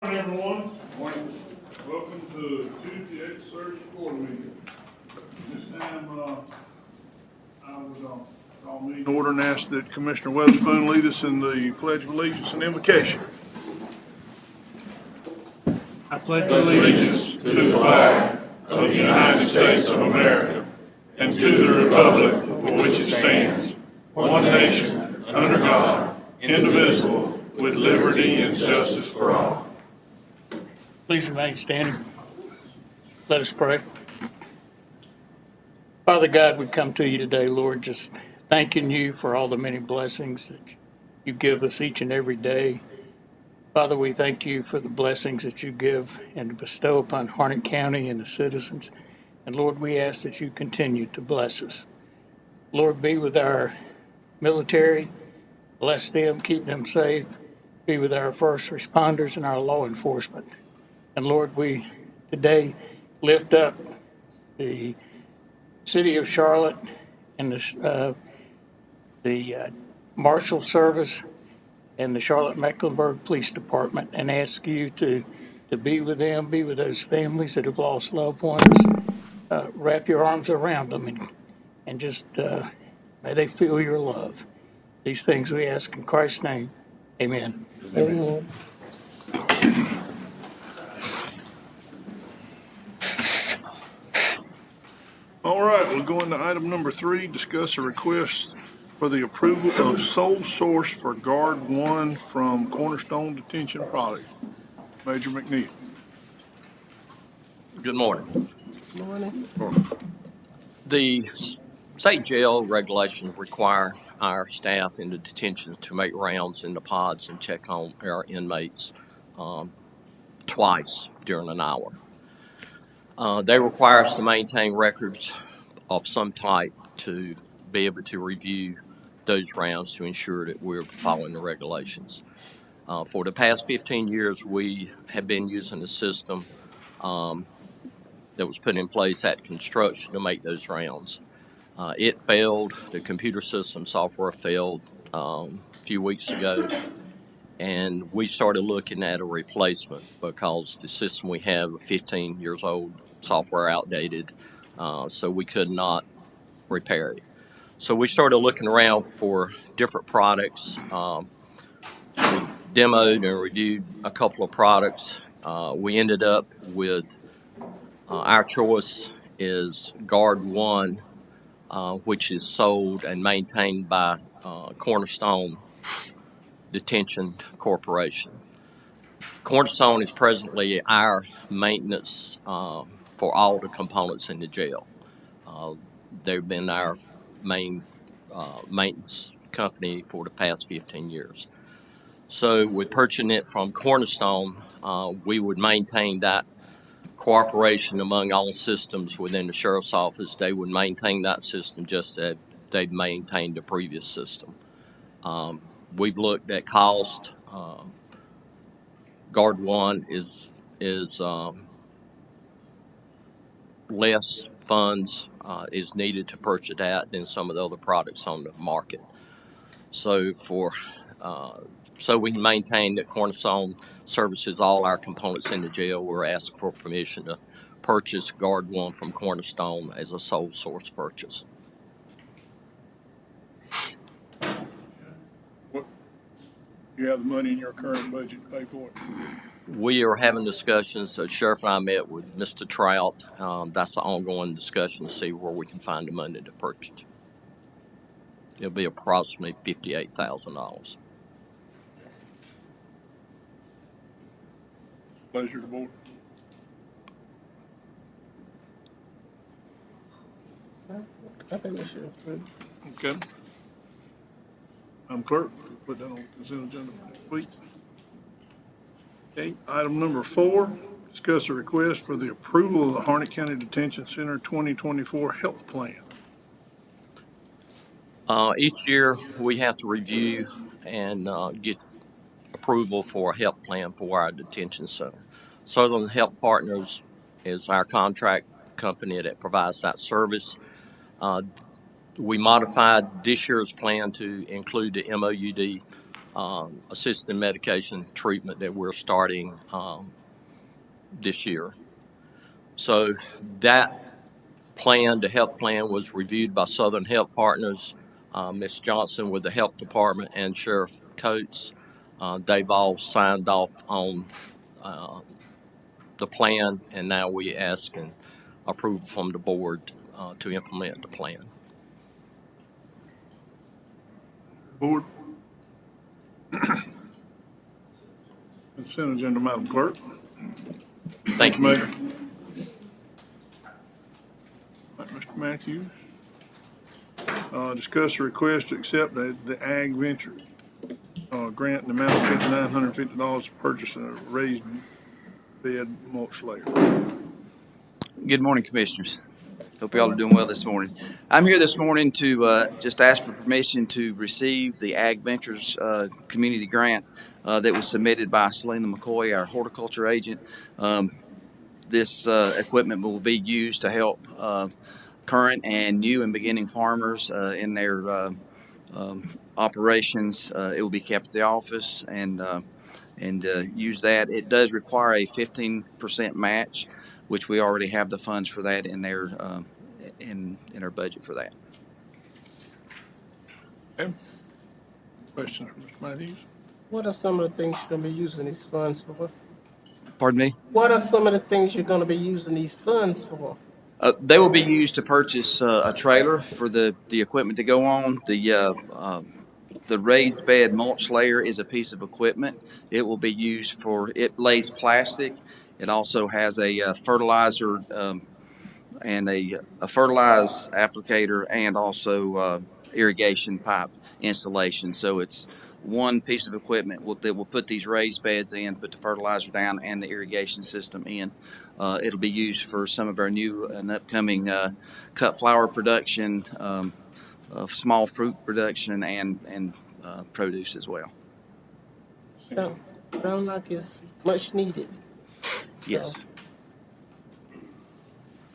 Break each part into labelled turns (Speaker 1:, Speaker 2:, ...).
Speaker 1: Morning, everyone. Morning. Welcome to Tuesday Search Board meeting. This time, I would call meeting order and ask that Commissioner Weatherspoon lead us in the Pledge of Allegiance and invocation. I pledge
Speaker 2: allegiance to the flag of the United States of America and to the republic for which it stands, one nation, under God, indivisible, with liberty and justice for all.
Speaker 3: Please remain standing. Let us pray. Father God, we come to you today, Lord, just thanking you for all the many blessings that you give us each and every day. Father, we thank you for the blessings that you give and bestow upon Harnett County and the citizens. And Lord, we ask that you continue to bless us. Lord, be with our military, bless them, keep them safe. Be with our first responders and our law enforcement. And Lord, we today lift up the city of Charlotte and the Marshal Service and the Charlotte-Mecklenburg Police Department, and ask you to be with them, be with those families that have lost loved ones. Wrap your arms around them and just may they feel your love. These things we ask in Christ's name. Amen.
Speaker 4: Amen.
Speaker 1: All right, we'll go into item number 3, discuss a request for the approval of sole source for Guard 1 from Cornerstone Detention Products. Major McNeil.
Speaker 5: Good morning.
Speaker 4: Good morning.
Speaker 5: The state jail regulations require our staff in the detention to make rounds in the pods and check on our inmates twice during an hour. They require us to maintain records of some type to be able to review those rounds to ensure that we're following the regulations. For the past 15 years, we have been using a system that was put in place at construction to make those rounds. It failed. The computer system software failed a few weeks ago, and we started looking at a replacement because the system we have, 15 years old, software outdated, so we could not repair it. So we started looking around for different products. We demoed and reviewed a couple of products. We ended up with our choice is Guard 1, which is sold and maintained by Cornerstone Detention Corporation. Cornerstone is presently our maintenance for all the components in the jail. They've been our main maintenance company for the past 15 years. So with purchasing it from Cornerstone, we would maintain that cooperation among all systems within the sheriff's office. They would maintain that system just as they've maintained the previous system. We've looked at cost. Guard 1 is less funds is needed to purchase that than some of the other products on the market. So so we can maintain that Cornerstone services all our components in the jail. We're asking for permission to purchase Guard 1 from Cornerstone as a sole source purchase.
Speaker 1: You have the money in your current budget to pay for it?
Speaker 5: We are having discussions. The sheriff and I met with Mr. Trout. That's the ongoing discussion to see where we can find the money to purchase. It'll be approximately $58,000.
Speaker 1: Pleasure to board.
Speaker 4: I think we should approve.
Speaker 1: Okay. Madam Clerk, put that on the consent agenda for next week. Okay, item number 4, discuss a request for the approval of the Harnett County Detention Center 2024 health plan.
Speaker 5: Each year we have to review and get approval for a health plan for our detention center. Southern Health Partners is our contract company that provides that service. We modified this year's plan to include the MOUD assisted medication treatment that we're starting this year. So that plan, the health plan, was reviewed by Southern Health Partners, Ms. Johnson with the health department, and Sheriff Coates. They've all signed off on the plan, and now we ask and approval from the board to implement the plan.
Speaker 1: Board. Consent agenda, Madam Clerk.
Speaker 5: Thank you.
Speaker 1: Mayor. Mr. Matthews. Discuss a request to accept the Ag Venture grant in the amount of $5,950 to purchase a raised bed mulch layer.
Speaker 6: Good morning, Commissioners. Hope you all are doing well this morning. I'm here this morning to just ask for permission to receive the Ag Ventures community grant that was submitted by Selena McCoy, our horticulture agent. This equipment will be used to help current and new and beginning farmers in their operations. It will be kept at the office and use that. It does require a 15% match, which we already have the funds for that in their in our budget for that.
Speaker 1: Okay. Questions from Mr. Matthews?
Speaker 4: What are some of the things you're gonna be using these funds for?
Speaker 6: Pardon me?
Speaker 4: What are some of the things you're gonna be using these funds for?
Speaker 6: They will be used to purchase a trailer for the equipment to go on. The raised bed mulch layer is a piece of equipment. It will be used for, it lays plastic. It also has a fertilizer and a fertilizer applicator, and also irrigation pipe installation. So it's one piece of equipment that will put these raised beds in, put the fertilizer down, and the irrigation system in. It'll be used for some of our new and upcoming cut flower production, small fruit production, and produce as well.
Speaker 4: Sound like it's much needed.
Speaker 6: Yes.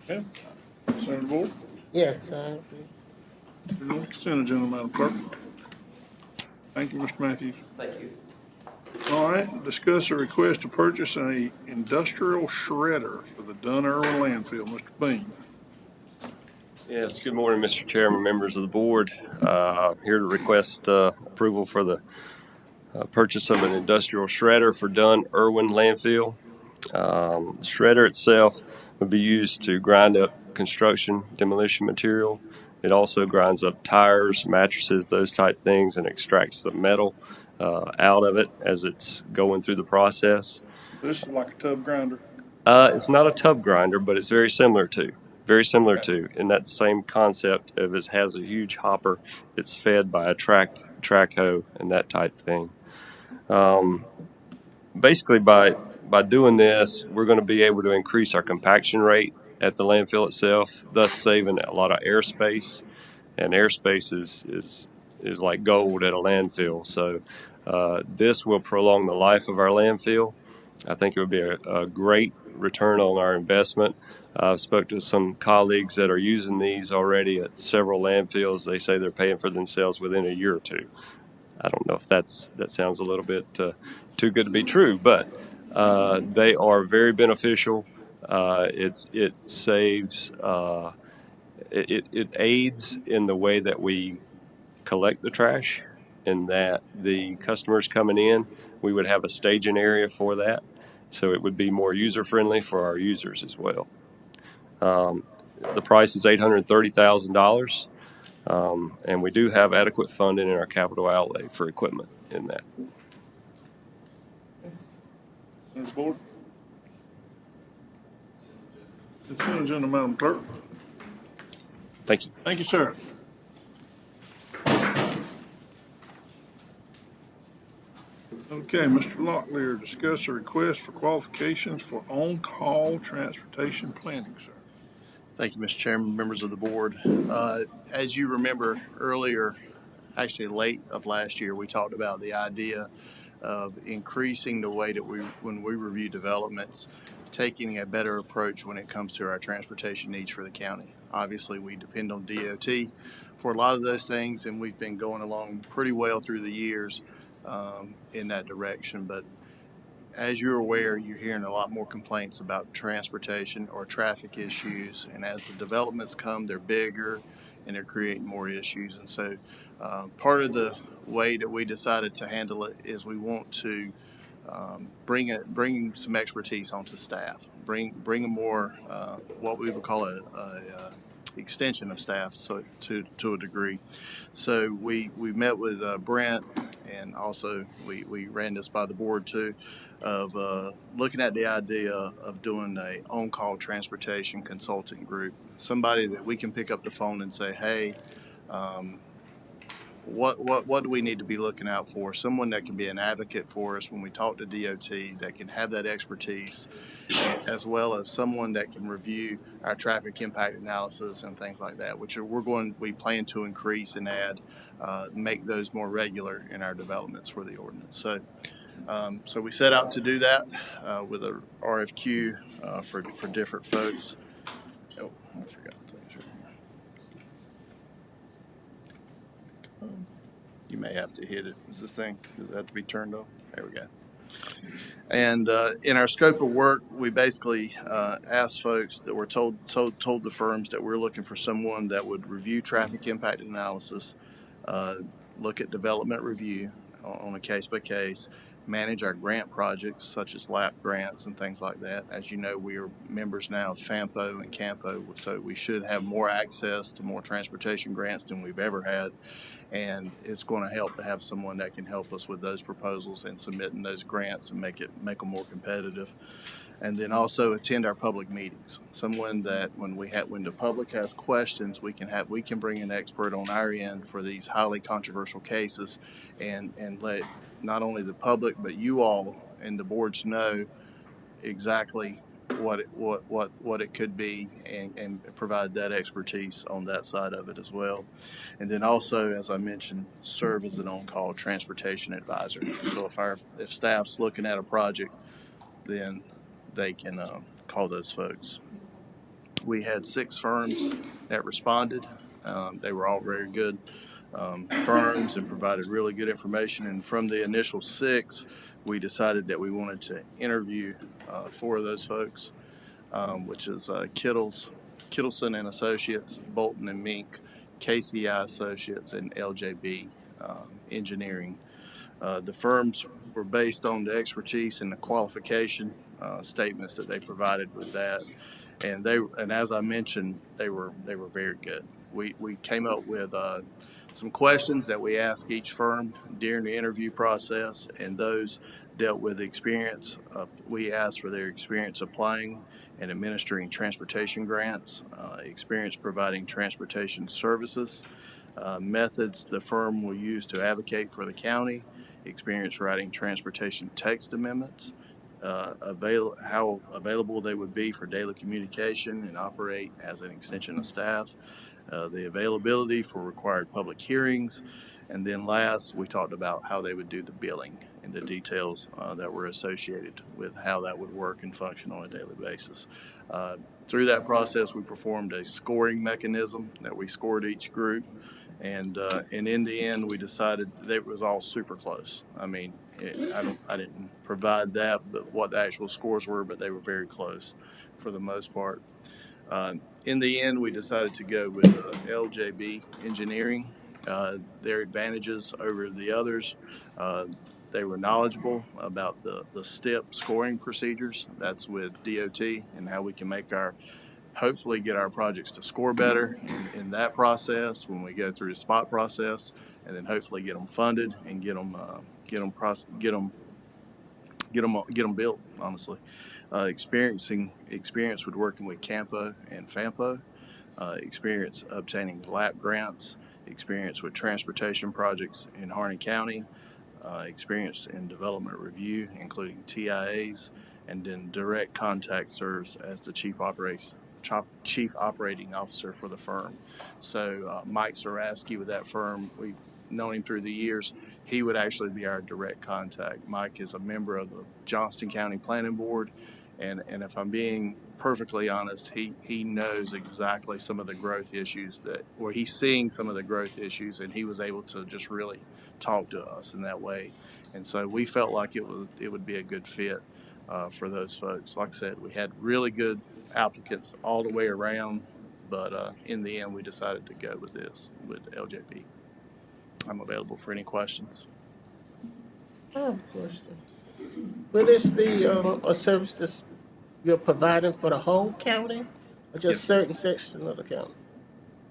Speaker 1: Okay. Consent board.
Speaker 4: Yes,
Speaker 1: Consent agenda, Madam Clerk. Thank you, Mr. Matthews.
Speaker 6: Thank you.
Speaker 1: All right, discuss a request to purchase a industrial shredder for the Dunn Irwin landfill. Mr. Bean.
Speaker 7: Yes, good morning, Mr. Chairman, members of the board. Here to request approval for the purchase of an industrial shredder for Dunn Irwin landfill. The shredder itself would be used to grind up construction demolition material. It also grinds up tires, mattresses, those type things, and extracts the metal out of it as it's going through the process.
Speaker 1: This is like a tub grinder.
Speaker 7: It's not a tub grinder, but it's very similar to. In that same concept of it has a huge hopper. It's fed by a track hoe and that type thing. Basically, by doing this, we're going to be able to increase our compaction rate at the landfill itself, thus saving a lot of airspace. And airspace is like gold at a landfill. So this will prolong the life of our landfill. I think it would be a great return on our investment. I've spoke to some colleagues that are using these already at several landfills. They say they're paying for themselves within a year or two. I don't know if that sounds a little bit too good to be true, but they are very beneficial. It saves, it aids in the way that we collect the trash, in that the customers coming in, we would have a staging area for that. So it would be more user-friendly for our users as well. The price is $830,000, and we do have adequate funding in our capital outlay for equipment in that.
Speaker 1: Consent board. Consent agenda, Madam Clerk.
Speaker 7: Thank you.
Speaker 1: Thank you, sir. Okay, Mr. Locklear, discuss a request for qualifications for on-call transportation planning, sir.
Speaker 8: Thank you, Mr. Chairman, members of the board. As you remember earlier, actually late of last year, we talked about the idea of increasing the way that when we review developments, taking a better approach when it comes to our transportation needs for the county. Obviously, we depend on DOT for a lot of those things, and we've been going along pretty well through the years. in that direction. But as you're aware, you're hearing a lot more complaints about transportation or traffic issues. And as the developments come, they're bigger and they're creating more issues. And so part of the way that we decided to handle it is we want to bring some expertise onto staff, bring a more what we would call a extension of staff, so to a degree. So we met with Brent, and also we ran this by the board too, of looking at the idea of doing a on-call transportation consulting group, somebody that we can pick up the phone and say, hey, what do we need to be looking out for? Someone that can be an advocate for us when we talk to DOT, that can have that expertise, as well as someone that can review our traffic impact analysis and things like that, which we plan to increase and add, make those more regular in our developments for the ordinance. So we set out to do that with a RFQ for different folks. Oh, I forgot things right here. You may have to hit it. Does it have to be turned on? There we go. And in our scope of work, we basically asked folks that were told the firms that we're looking for someone that would review traffic impact analysis, look at development review on a case by case, manage our grant projects such as LAP grants and things like that. As you know, we are members now of FAMPO and CAMPO, so we should have more access to more transportation grants than we've ever had. And it's going to help to have someone that can help us with those proposals and submitting those grants and make them more competitive. And then also attend our public meetings. Someone that when the public has questions, we can bring an expert on our end for these highly controversial cases, and let not only the public but you all and the boards know exactly what it could be, and provide that expertise on that side of it as well. And then also, as I mentioned, serve as an on-call transportation advisor. So if staff's looking at a project, then they can call those folks. We had 6 firms that responded. They were all very good firms and provided really good information. And from the initial 6, we decided that we wanted to interview 4 of those folks, which is Kittleson and Associates, Bolton and Mink, KCI Associates, and LJB Engineering. The firms were based on the expertise and the qualification statements that they provided with that, and as I mentioned, they were very good. We came up with some questions that we asked each firm during the interview process, and those dealt with experience. We asked for their experience applying and administering transportation grants, experience providing transportation services, methods the firm will use to advocate for the county, experience writing transportation text amendments, how available they would be for daily communication and operate as an extension of staff, the availability for required public hearings, and then last, we talked about how they would do the billing and the details that were associated with how that would work and function on a daily basis. Through that process, we performed a scoring mechanism that we scored each group, and in the end, we decided that it was all super close. I mean, I didn't provide that, but what the actual scores were, but they were very close for the most part. In the end, we decided to go with LJB Engineering. Their advantages over the others, they were knowledgeable about the STEP scoring procedures. That's with DOT, and how we can hopefully get our projects to score better in that process when we go through the spot process, and then hopefully get them funded and get them built. Honestly, experience with working with CAMPO and FAMPO, experience obtaining LAP grants, experience with transportation projects in Harney County, experience in development review, including TIAs, and then direct contact serves as the chief operating officer for the firm. So Mike Zaraski with that firm, we've known him through the years. He would actually be our direct contact. Mike is a member of the Johnston County Planning Board, and if I'm being perfectly honest, he knows exactly some of the growth issues where he's seeing some of the growth issues, and he was able to just really talk to us in that way. And so we felt like it would be a good fit for those folks. Like I said, we had really good applicants all the way around, but in the end, we decided to go with this, with LJP. I'm available for any questions.
Speaker 4: I have a question. Will this be a service that you're providing for the whole county or just
Speaker 8: Yes.
Speaker 4: certain section of the county?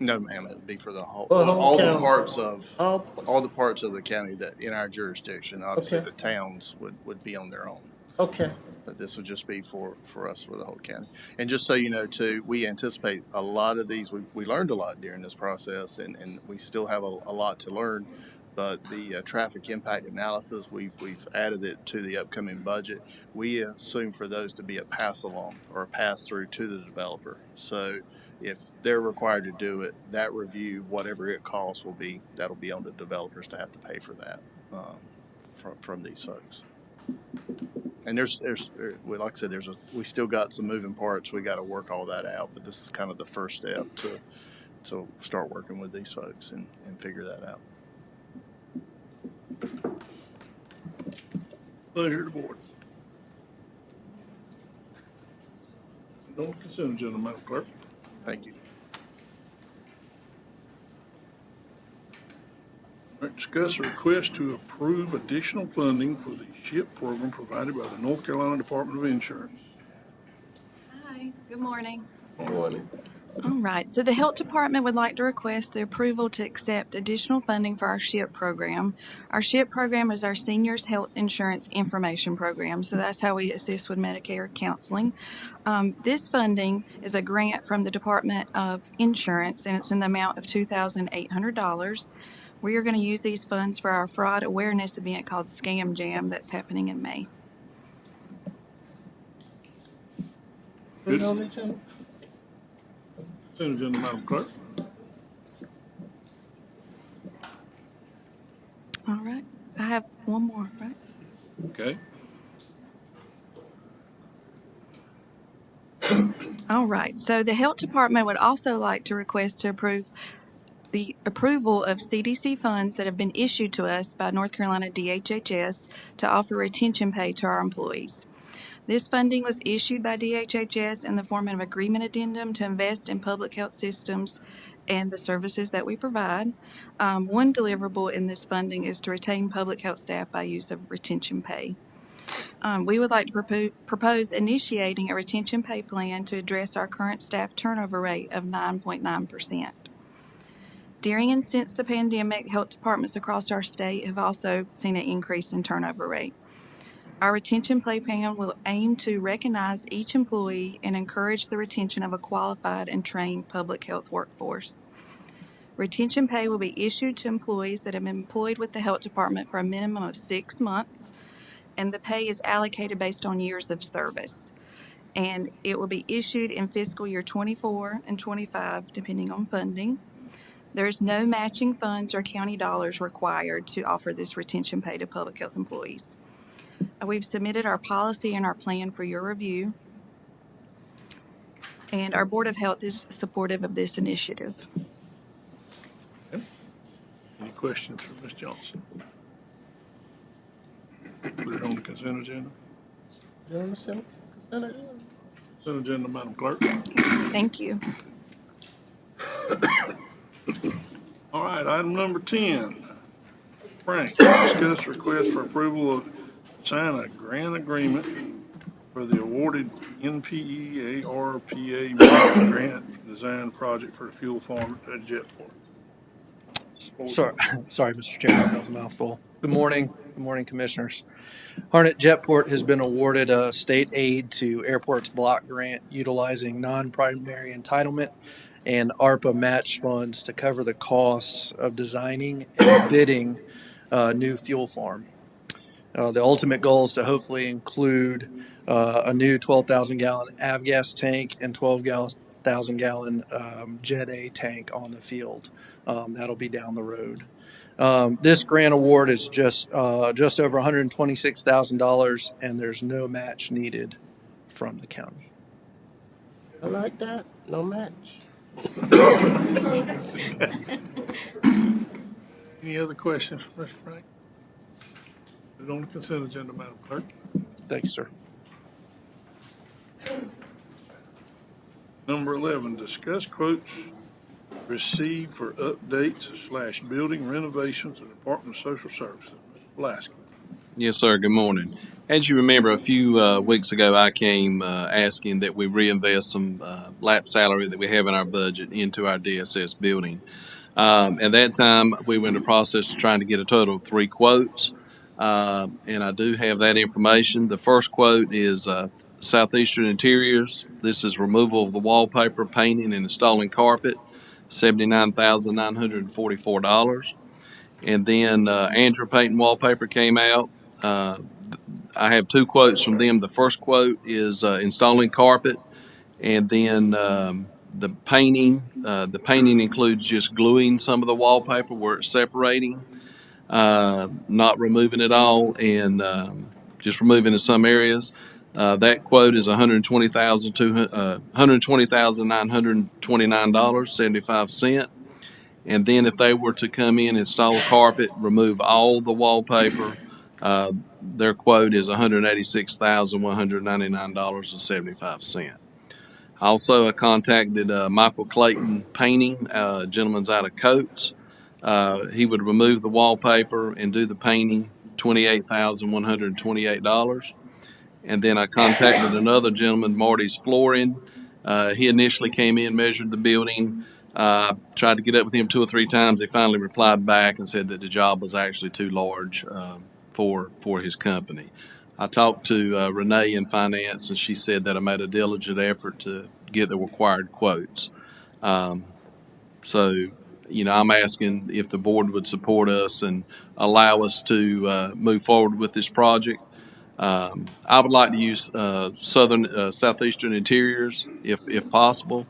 Speaker 8: No, ma'am, it would be for the whole,
Speaker 4: For the whole
Speaker 8: all the
Speaker 4: county.
Speaker 8: parts of,
Speaker 4: All
Speaker 8: all the parts of the county that in our jurisdiction. Obviously,
Speaker 4: Okay.
Speaker 8: the towns would be on their own.
Speaker 4: Okay.
Speaker 8: But this would just be for us, for the whole county. And just so you know, too, we anticipate a lot of these. We learned a lot during this process, and we still have a lot to learn. But the traffic impact analysis, we've added it to the upcoming budget. We assume for those to be a pass along or a pass through to the developer. So if they're required to do it, that review, whatever it costs, that'll be on the developers to have to pay for that from these folks. And there's well, like I said, we still got some moving parts. We got to work all that out. But this is kind of the first step to start working with these folks and figure that out.
Speaker 1: Pleasure of the board. No consent agenda, Madam Clerk.
Speaker 8: Thank you.
Speaker 1: All right, discuss a request to approve additional funding for the SHIP program provided by the North Carolina Department of Insurance.
Speaker 9: Hi, good morning.
Speaker 4: Good morning.
Speaker 9: All right, so the Health Department would like to request the approval to accept additional funding for our SHIP program. Our SHIP program is our Seniors Health Insurance Information Program, so that's how we assist with Medicare counseling. This funding is a grant from the Department of Insurance, and it's in the amount of $2,800. We are going to use these funds for our fraud awareness event called Scam Jam that's happening in May.
Speaker 4: Put it on the agenda.
Speaker 1: Consent agenda, Madam Clerk.
Speaker 9: All right, I have one more, right?
Speaker 1: Okay.
Speaker 9: All right, so the Health Department would also like to request to approve the approval of CDC funds that have been issued to us by North Carolina DHHS to offer retention pay to our employees. This funding was issued by DHHS in the form of an agreement addendum to invest in public health systems and the services that we provide. One deliverable in this funding is to retain public health staff by use of retention pay. We would like to propose initiating a retention pay plan to address our current staff turnover rate of 9.9%. During and since the pandemic, health departments across our state have also seen an increase in turnover rate. Our retention pay plan will aim to recognize each employee and encourage the retention of a qualified and trained public health workforce. Retention pay will be issued to employees that have been employed with the health department for a minimum of 6 months, and the pay is allocated based on years of service. And it will be issued in fiscal year 24 and 25, depending on funding. There's no matching funds or county dollars required to offer this retention pay to public health employees. We've submitted our policy and our plan for your review, and our Board of Health is supportive of this initiative.
Speaker 1: Okay. Any questions for Ms. Johnson? Put it on the consent agenda.
Speaker 4: You understand? Consent agenda?
Speaker 1: Consent agenda, Madam Clerk.
Speaker 9: Thank you.
Speaker 1: All right, item number 10. Frank, discuss request for approval of sign a grant agreement for the awarded NPE ARPA grant design project for the fuel farm at Jetport.
Speaker 10: Sorry, Mr. Chairman, that was a mouthful. Good morning, Commissioners. Harnett Jetport has been awarded a state aid to airports block grant utilizing non-primary entitlement and ARPA match funds to cover the costs of designing and bidding a new fuel farm. The ultimate goal is to hopefully include a new 12,000-gallon avgas tank and 12,000-gallon Jet A tank on the field. That'll be down the road. This grant award is just over $126,000, and there's no match needed from the county.
Speaker 4: I like that. No match.
Speaker 1: Any other questions for Mr. Frank? Put it on the consent agenda, Madam Clerk.
Speaker 10: Thank you, sir.
Speaker 1: Number 11, discuss quotes received for updates / building renovations at Department of Social Services. Mr. Blaski.
Speaker 11: Yes, sir. Good morning. As you remember, a few weeks ago, I came asking that we reinvest some lap salary that we have in our budget into our DSS building. At that time, we were in the process of trying to get a total of 3 quotes, and I do have that information. The first quote is Southeastern Interiors. This is removal of the wallpaper, painting, and installing carpet, $79,944. And then Andrew Paint and Wallpaper came out. I have 2 quotes from them. The first quote is installing carpet, and then the painting. The painting includes just gluing some of the wallpaper where it's separating, not removing it all, and just removing in some areas. That quote is $120,929.75. And then if they were to come in, install a carpet, remove all the wallpaper, their quote is $186,199.75. Also, I contacted Michael Clayton Painting, gentleman's out of Coates. He would remove the wallpaper and do the painting, $28,128. And then I contacted another gentleman, Marty's Flooring. He initially came in, measured the building, tried to get up with him 2 or 3 times. He finally replied back and said that the job was actually too large for his company. I talked to Renee in finance, and she said that I made a diligent effort to get the required quotes. So, I'm asking if the board would support us and allow us to move forward with this project. I would like to use Southeastern Interiors if possible.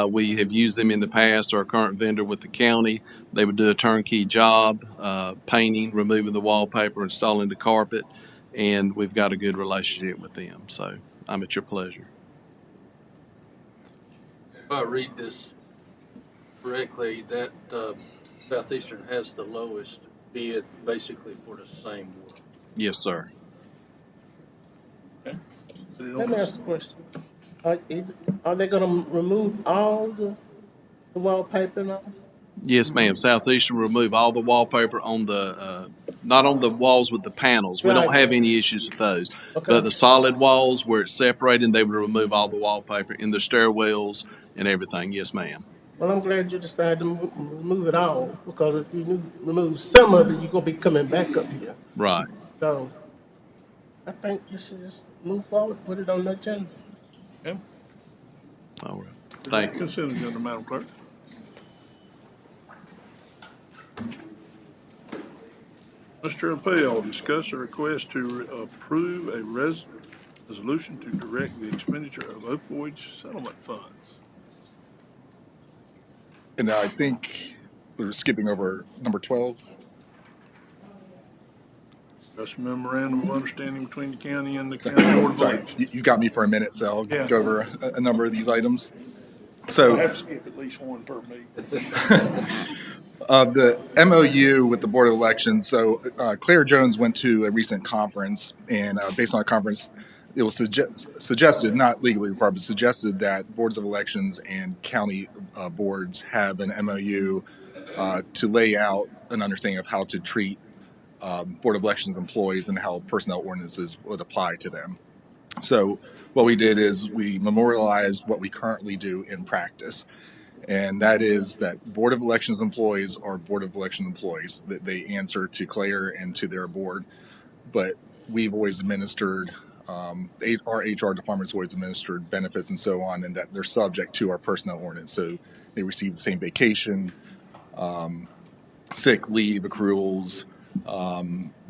Speaker 11: We have used them in the past, our current vendor with the county. They would do a turnkey job, painting, removing the wallpaper, installing the carpet, and we've got a good relationship with them. So I'm at your pleasure.
Speaker 3: If I read this correctly, that Southeastern has the lowest bid basically for the same work.
Speaker 11: Yes, sir.
Speaker 4: Let me ask the question. Are they gonna remove all the wallpaper and all?
Speaker 11: Yes, ma'am. Southeastern will remove all the wallpaper on the, not on the walls with the panels. We don't
Speaker 4: Right.
Speaker 11: have any issues with those.
Speaker 4: Okay.
Speaker 11: But the solid walls where it's separated, they will remove all the wallpaper in the stairwells and everything. Yes, ma'am.
Speaker 4: Well, I'm glad you decided to remove it all, because if you remove some of it, you're gonna be coming back up here.
Speaker 11: Right.
Speaker 4: So, I think you should just move forward, put it on the agenda.
Speaker 1: Okay.
Speaker 11: All right. Thank you.
Speaker 1: Consent agenda, Madam Clerk. Mr. Appel, discuss a request to approve a resolution to direct the expenditure of opioid settlement funds.
Speaker 12: And I think we're skipping over number 12.
Speaker 1: Discuss a memorandum of understanding between the county and the county board of
Speaker 12: Sorry,
Speaker 1: elections.
Speaker 12: you got me for a minute, so I'll
Speaker 1: Yeah.
Speaker 12: go over a number of these items.
Speaker 1: I
Speaker 12: So
Speaker 1: have to skip at least one per meeting.
Speaker 12: the MOU with the Board of Elections. So Claire Jones went to a recent conference, and based on a conference, it was suggested, not legally required, but suggested that boards of elections and county boards have an MOU to lay out an understanding of how to treat Board of Elections employees and how personnel ordinances would apply to them. So what we did is we memorialized what we currently do in practice. And that is that Board of Elections employees are Board of Election employees, that they answer to Claire and to their board. But we've always administered, our HR department's always administered benefits and so on, and that they're subject to our personnel ordinance. So they receive the same vacation, sick leave accruals,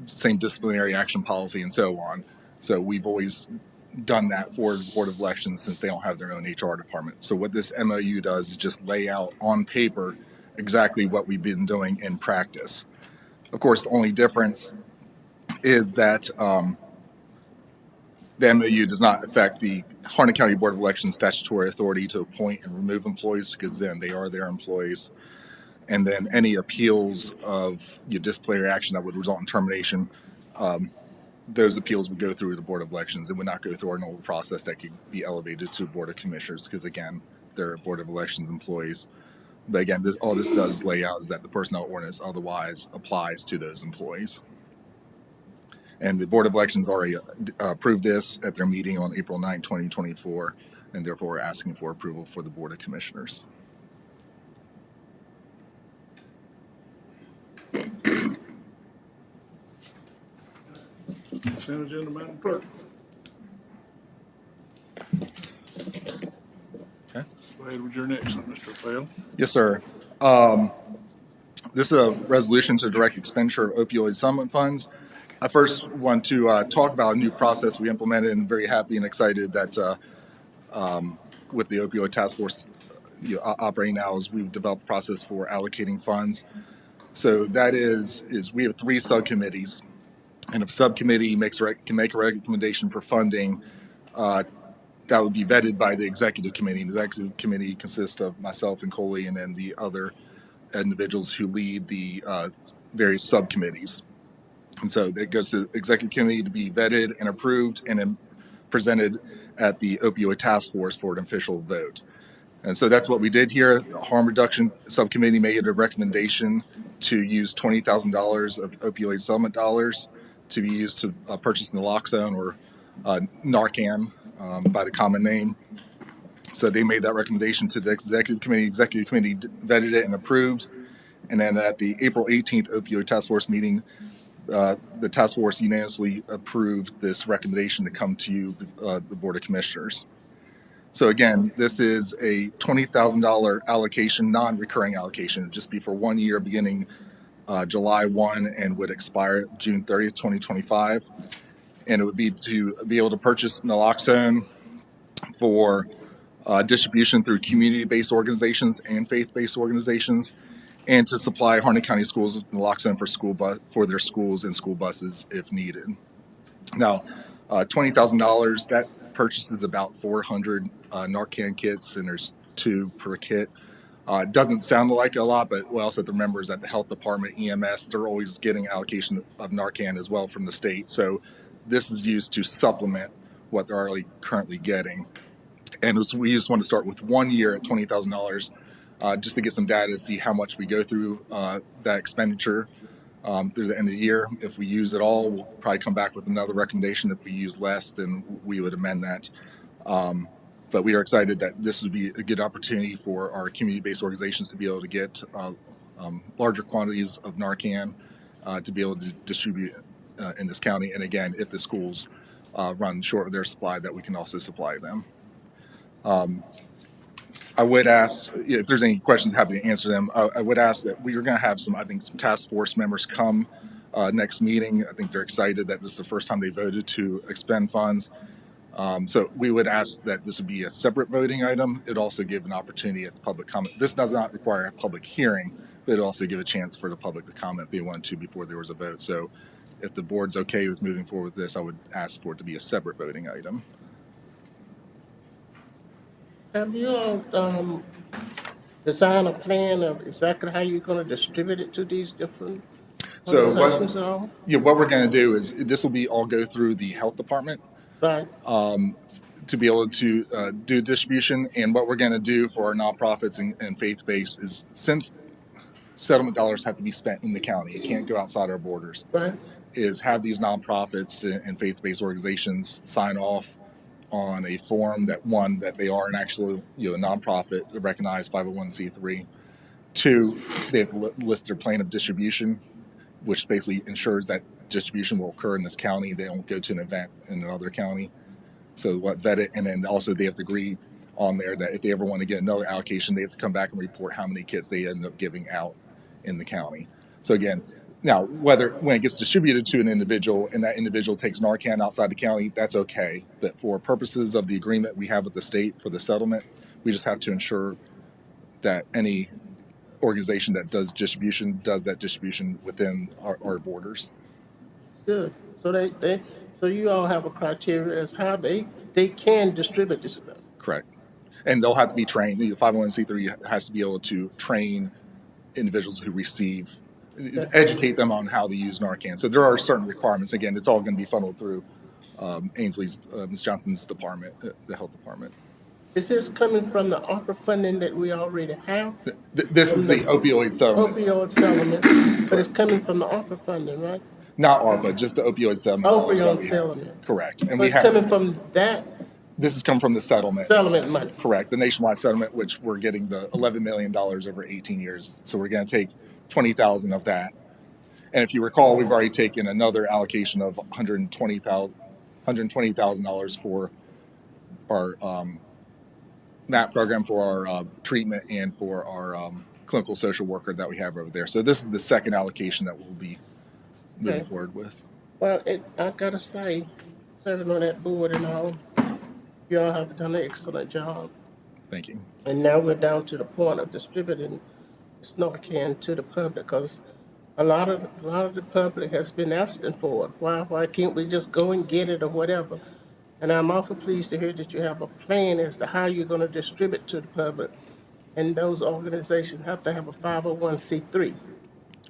Speaker 12: same disciplinary action policy, and so on. So we've always done that for the Board of Elections since they don't have their own HR department. So what this MOU does is just lay out on paper exactly what we've been doing in practice. Of course, the only difference is that the MOU does not affect the Harnett County Board of Elections statutory authority to appoint and remove employees, because then they are their employees. And then any appeals of your disciplinary action that would result in termination, those appeals would go through the Board of Elections. It would not go through our normal process that could be elevated to the Board of Commissioners, because again, they're Board of Elections employees. But again, all this does lay out is that the personnel ordinance otherwise applies to those employees. And the Board of Elections already approved this at their meeting on April 9, 2024, and therefore we're asking for approval for the Board of Commissioners.
Speaker 1: Consent agenda, Madam Clerk.
Speaker 12: Okay.
Speaker 1: Go ahead with your next one, Mr. Pale.
Speaker 12: Yes, sir. This is a resolution to direct expenditure of opioid settlement funds. I first want to talk about a new process we implemented, and very happy and excited that with the opioid task force operating now, is we've developed a process for allocating funds. So that is we have 3 subcommittees, and if a subcommittee can make a recommendation for funding, that would be vetted by the executive committee. The executive committee consists of myself and Coley, and then the other individuals who lead the various subcommittees. And so it goes to the executive committee to be vetted and approved, and then presented at the opioid task force for an official vote. And so that's what we did here. The harm reduction subcommittee made a recommendation to use $20,000 of opioid settlement dollars to be used to purchase naloxone, or Narcan by the common name. So they made that recommendation to the executive committee. Executive committee vetted it and approved. And then at the April 18th opioid task force meeting, the task force unanimously approved this recommendation to come to you, the Board of Commissioners. So again, this is a $20,000 allocation, non-recurring allocation. It'd just be for 1 year beginning July 1 and would expire June 30th, 2025. And it would be to be able to purchase naloxone for distribution through community-based organizations and faith-based organizations, and to supply Harnett County schools with naloxone for their schools and school buses if needed. Now, $20,000, that purchases about 400 Narcan kits, and there's 2 per kit. It doesn't sound like a lot, but we also have to remember is that the health department, EMS, they're always getting allocation of Narcan as well from the state. So this is used to supplement what they're already currently getting. And we just want to start with 1 year at $20,000 just to get some data to see how much we go through that expenditure through the end of the year. If we use it all, we'll probably come back with another recommendation. If we use less, then we would amend that. But we are excited that this would be a good opportunity for our community-based organizations to be able to get larger quantities of Narcan to be able to distribute in this county. And again, if the schools run short of their supply, that we can also supply them. I would ask if there's any questions, happy to answer them. I would ask that we are going to have some task force members come next meeting. I think they're excited that this is the first time they voted to expend funds. So we would ask that this would be a separate voting item. It'd also give an opportunity at the public comment. This does not require a public hearing, but it'd also give a chance for the public to comment if they want to before there was a vote. So if the board's okay with moving forward with this, I would ask for it to be a separate voting item.
Speaker 4: Have you all designed a plan of exactly how you're going to distribute it to these different organizations?
Speaker 12: What we're going to do is this will be all go through the health department,
Speaker 4: right?
Speaker 12: To be able to do distribution. And what we're going to do for our nonprofits and faith-based is, since settlement dollars have to be spent in the county, it can't go outside our borders.
Speaker 4: Right.
Speaker 12: Is have these nonprofits and faith-based organizations sign off on a form that they are an actual nonprofit, recognized 501c3. 2, they have to list their plan of distribution, which basically ensures that distribution will occur in this county. They don't go to an event in another county. So vet it, and then also they have to agree on there that if they ever want to get another allocation, they have to come back and report how many kits they end up giving out in the county. So again, now, when it gets distributed to an individual and that individual takes Narcan outside the county, that's okay. But for purposes of the agreement we have with the state for the settlement, we just have to ensure that any organization that does that distribution within our borders.
Speaker 4: Good. So so you all have a criteria as how they can distribute this stuff.
Speaker 12: Correct. And they'll have to be trained. The 501c3 has to be able to train individuals who receive, educate them on how to use Narcan. So there are certain requirements. Again, it's all going to be funneled through Ainsley's, Ms. Johnson's department, the health department.
Speaker 4: Is this coming from the ARPA funding that we already have?
Speaker 12: This is the opioid settlement.
Speaker 4: Opioid settlement, but it's coming from the ARPA funding, right?
Speaker 12: Not ARPA, just the opioid settlement. dollars that
Speaker 4: Opioid
Speaker 12: we have.
Speaker 4: settlement.
Speaker 12: Correct. And
Speaker 4: But
Speaker 12: we
Speaker 4: it's
Speaker 12: have,
Speaker 4: coming from that
Speaker 12: this has come from the settlement.
Speaker 4: settlement money.
Speaker 12: Correct. The nationwide settlement, which we're getting the $11 million over 18 years. So we're going to take 20,000 of that. And if you recall, we've already taken another allocation of $120,000 for our MAP program, for our treatment, and for our clinical social worker that we have over there. So this is the second allocation that we'll be moving forward with.
Speaker 4: Well, I gotta say, serving on that board and all, you all have done an excellent job.
Speaker 12: Thank you.
Speaker 4: And now we're down to the point of distributing Narcan to the public, because a lot of the public has been asking for it. Why can't we just go and get it or whatever? And I'm awful pleased to hear that you have a plan as to how you're going to distribute to the public. And those organizations have to have a 501c3.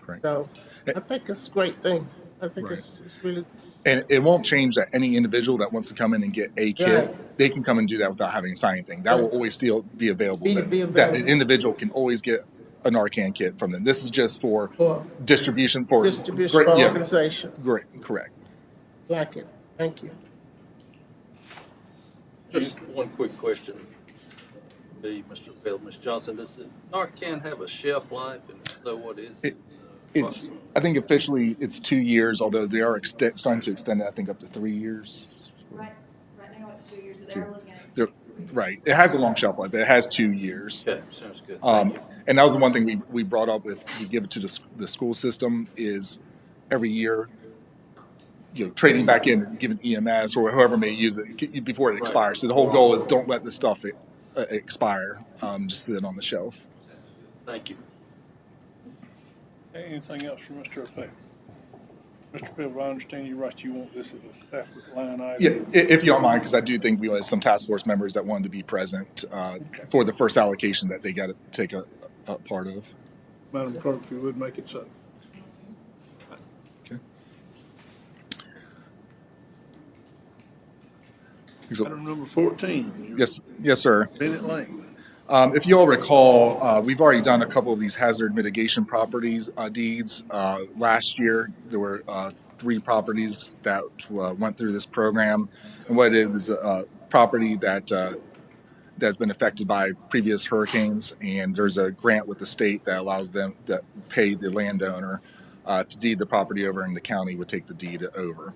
Speaker 12: Correct.
Speaker 4: So I think it's a great thing. I think
Speaker 12: Right.
Speaker 4: it's really,
Speaker 12: And it won't change that any individual that wants to come in and get a kit,
Speaker 4: Right.
Speaker 12: they can come and do that without having to sign anything. That will
Speaker 4: Right.
Speaker 12: always still be available.
Speaker 4: Be
Speaker 12: That
Speaker 4: available.
Speaker 12: an individual can always get a Narcan kit from them. This is just for
Speaker 4: for
Speaker 12: distribution for
Speaker 4: distribution for
Speaker 12: yeah,
Speaker 4: organization.
Speaker 12: great, correct.
Speaker 4: Like it. Thank you.
Speaker 13: Just one quick question. Mr. Field, Ms. Johnson, does the Narcan have a shelf life, and if so, what is it?
Speaker 12: It's, I think officially it's 2 years, although they are starting to extend it, I think, up to 3 years.
Speaker 9: Right now it's 2 years, but they're looking at
Speaker 12: They're- Right. It has a long shelf life, but it has 2 years.
Speaker 13: Okay, sounds good. Thank you.
Speaker 12: And that was the one thing we brought up if we give it to the school system is every year, trading back in and giving EMS or whoever may use it before it expires. So the whole goal is don't let the stuff expire, just sit it on the shelf.
Speaker 13: Thank you.
Speaker 1: Anything else from Mr. O'Pay? Mr. Pivot, I understand you right, you want this as a separate line item?
Speaker 12: Yeah, if you don't mind, because I do think we have some task force members that wanted to be present for the first allocation that they got to take a part of.
Speaker 1: Madam Clerk, if you would make it so.
Speaker 12: Okay. So,
Speaker 1: Item number 14.
Speaker 12: yes, sir.
Speaker 1: Bennett Lane.
Speaker 12: If you all recall, we've already done a couple of these hazard mitigation properties deeds. Last year, there were 3 properties that went through this program. And what it is a property that's been affected by previous hurricanes. And there's a grant with the state that allows them to pay the landowner to deed the property over, and the county would take the deed over.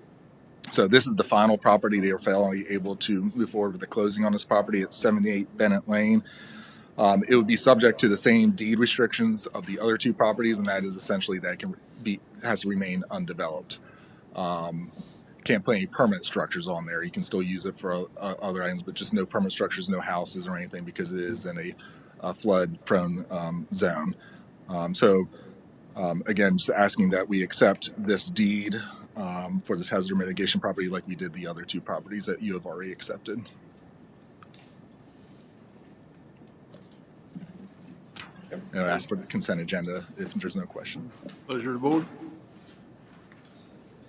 Speaker 12: So this is the final property. They were finally able to move forward with the closing on this property at 78 Bennett Lane. It would be subject to the same deed restrictions of the other 2 properties, and that is essentially that has to remain undeveloped. Can't put any permanent structures on there. You can still use it for other items, but just no permanent structures, no houses or anything, because it is in a flood-prone zone. Again, just asking that we accept this deed for this hazard mitigation property like we did the other 2 properties that you have already accepted. And I'll ask for the consent agenda if there's no questions.
Speaker 1: Pleasure of the board.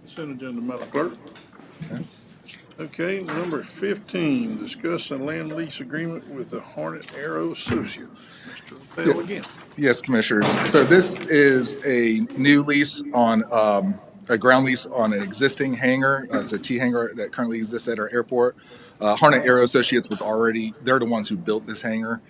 Speaker 1: Consent agenda, Madam Clerk.
Speaker 12: Okay.
Speaker 1: Okay, number 15, discuss a land lease agreement with the Hornet Aero Associates. Mr. Bell again.
Speaker 12: Yes, Commissioners. So this is a new lease on a ground lease on an existing hangar. It's a T hangar that currently exists at our airport. Hornet Aero Associates they're the ones who built this hangar.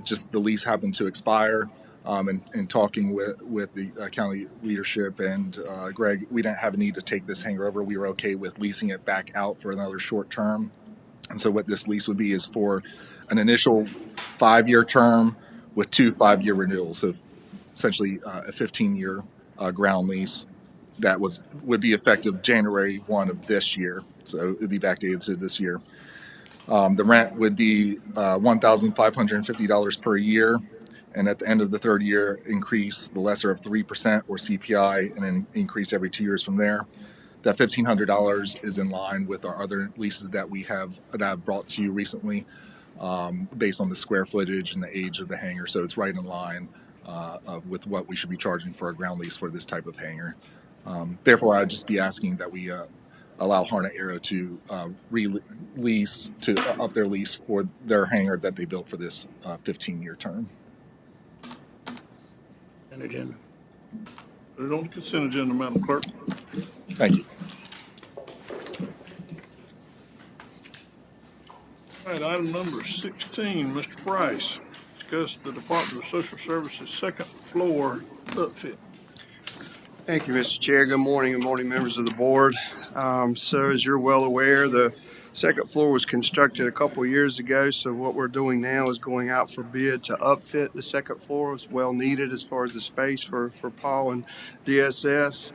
Speaker 12: Just the lease happened to expire. And talking with the county leadership and Greg, we didn't have a need to take this hangar over. We were okay with leasing it back out for another short term. And so what this lease would be is for an initial 5-year term with 2 5-year renewals. So essentially a 15-year ground lease that would be effective January 1 of this year. So it would be backdated to this year. The rent would be $1,550 per year. And at the end of the 3rd year, increase the lesser of 3% or CPI, and then increase every 2 years from there. That $1,500 is in line with our other leases that I've brought to you recently, based on the square footage and the age of the hangar. So it's right in line with what we should be charging for a ground lease for this type of hangar. Therefore, I'd just be asking that we allow Harnett Aero to release to up their lease for their hangar that they built for this 15-year term.
Speaker 3: Consent agenda.
Speaker 1: Put it on the consent agenda, Madam Clerk.
Speaker 12: Thank you.
Speaker 1: All right, item number 16, Mr. Price. Discuss the Department of Social Services second floor upfit.
Speaker 14: Thank you, Mr. Chair. Good morning, members of the board. So as you're well aware, the second floor was constructed a couple years ago. So what we're doing now is going out for bid to upfit the second floor. It's well needed as far as the space for Paul and DSS.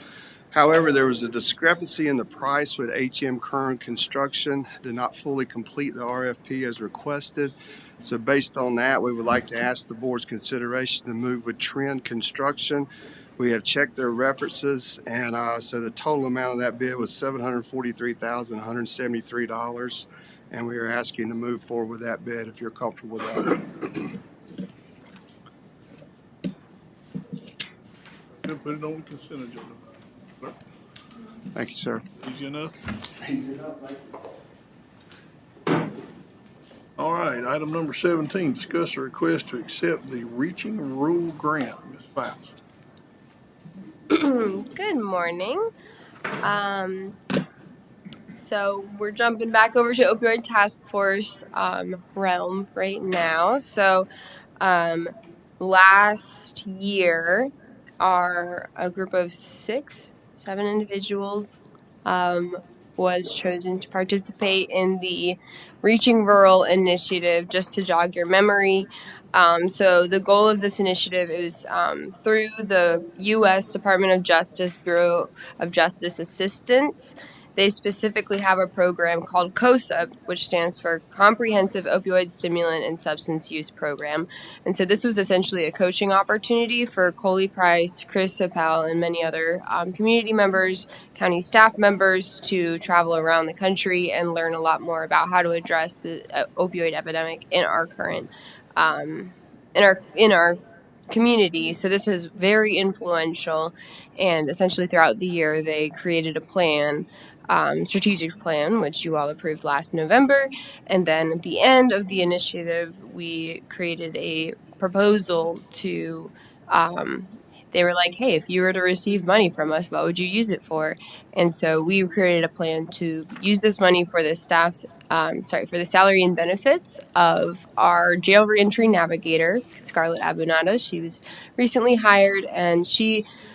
Speaker 14: However, there was a discrepancy in the price with HM Current Construction, did not fully complete the RFP as requested. So based on that, we would like to ask the board's consideration to move with Trend Construction. We have checked their references, and so the total amount of that bid was $743,173, and we are asking to move forward with that bid if you're comfortable with that.
Speaker 1: Good, put it on the consent agenda. Clerk.
Speaker 14: Thank you, sir.
Speaker 1: Easy enough? All right, item number 17, discuss a request to accept the Reaching Rural Grant. Ms. Fouts.
Speaker 15: Good morning. So we're jumping back over to Opioid Task Force realm right now. So last year, a group of 7 individuals was chosen to participate in the Reaching Rural initiative. Just to jog your memory, so the goal of this initiative is through the U.S. Department of Justice Bureau of Justice Assistance. They specifically have a program called COSUP, which stands for Comprehensive Opioid Stimulant and Substance Use Program. And so this was essentially a coaching opportunity for Coley Price, Chris Appel, and many other community members, county staff members to travel around the country and learn a lot more about how to address the opioid epidemic in our current in our community. So this was very influential, and essentially throughout the year they created a plan, strategic plan, which you all approved last November, and then at the end of the initiative we created a proposal to they were like, hey, if you were to receive money from us, what would you use it for? And so we created a plan to use this money for the for the salary and benefits of our jail reentry navigator, Scarlett Abunada. She was recently hired, and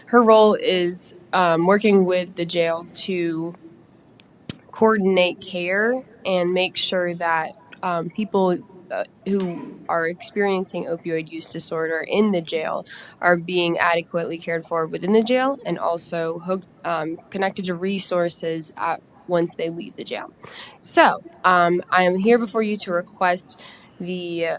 Speaker 15: her role is working with the jail to coordinate care and make sure that people who are experiencing opioid use disorder in the jail are being adequately cared for within the jail, and also connected to resources once they leave the jail. So I am here before you to request the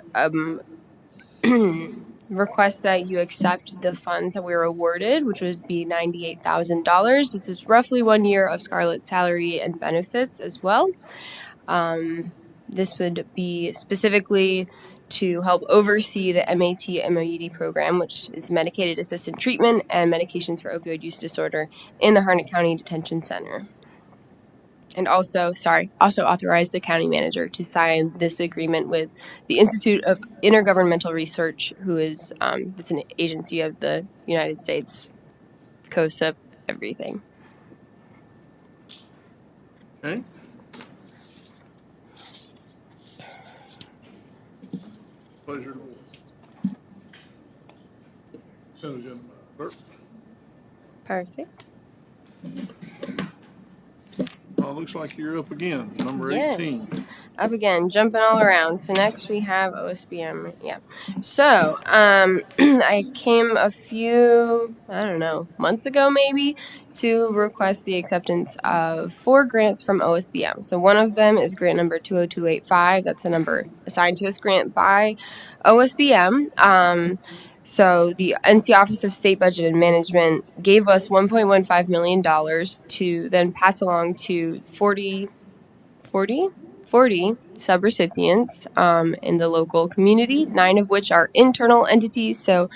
Speaker 15: request that you accept the funds that we were awarded, which would be $98,000. This is roughly 1 year of Scarlett's salary and benefits as well. This would be specifically to help oversee the MAT-MOUD program, which is medicated assisted treatment and medications for opioid use disorder in the Harnett County Detention Center. And also authorize the county manager to sign this agreement with the Institute of Intergovernmental Research, who is it's an agency of the United States, COSUP, everything.
Speaker 1: Okay. Pleasure. Consent agenda, Clerk.
Speaker 15: Perfect.
Speaker 1: Looks like you're up again, number
Speaker 15: Yes.
Speaker 1: 18.
Speaker 15: Up again, jumping all around. So next we have OSBM. Yeah. So I came a few, months ago maybe, to request the acceptance of 4 grants from OSBM. So one of them is grant number 20285. That's a number assigned to this grant by OSBM. So the NC Office of State Budget and Management gave us $1.15 million to then pass along to 40 subrecipients in the local community, 9 of which are internal entities. So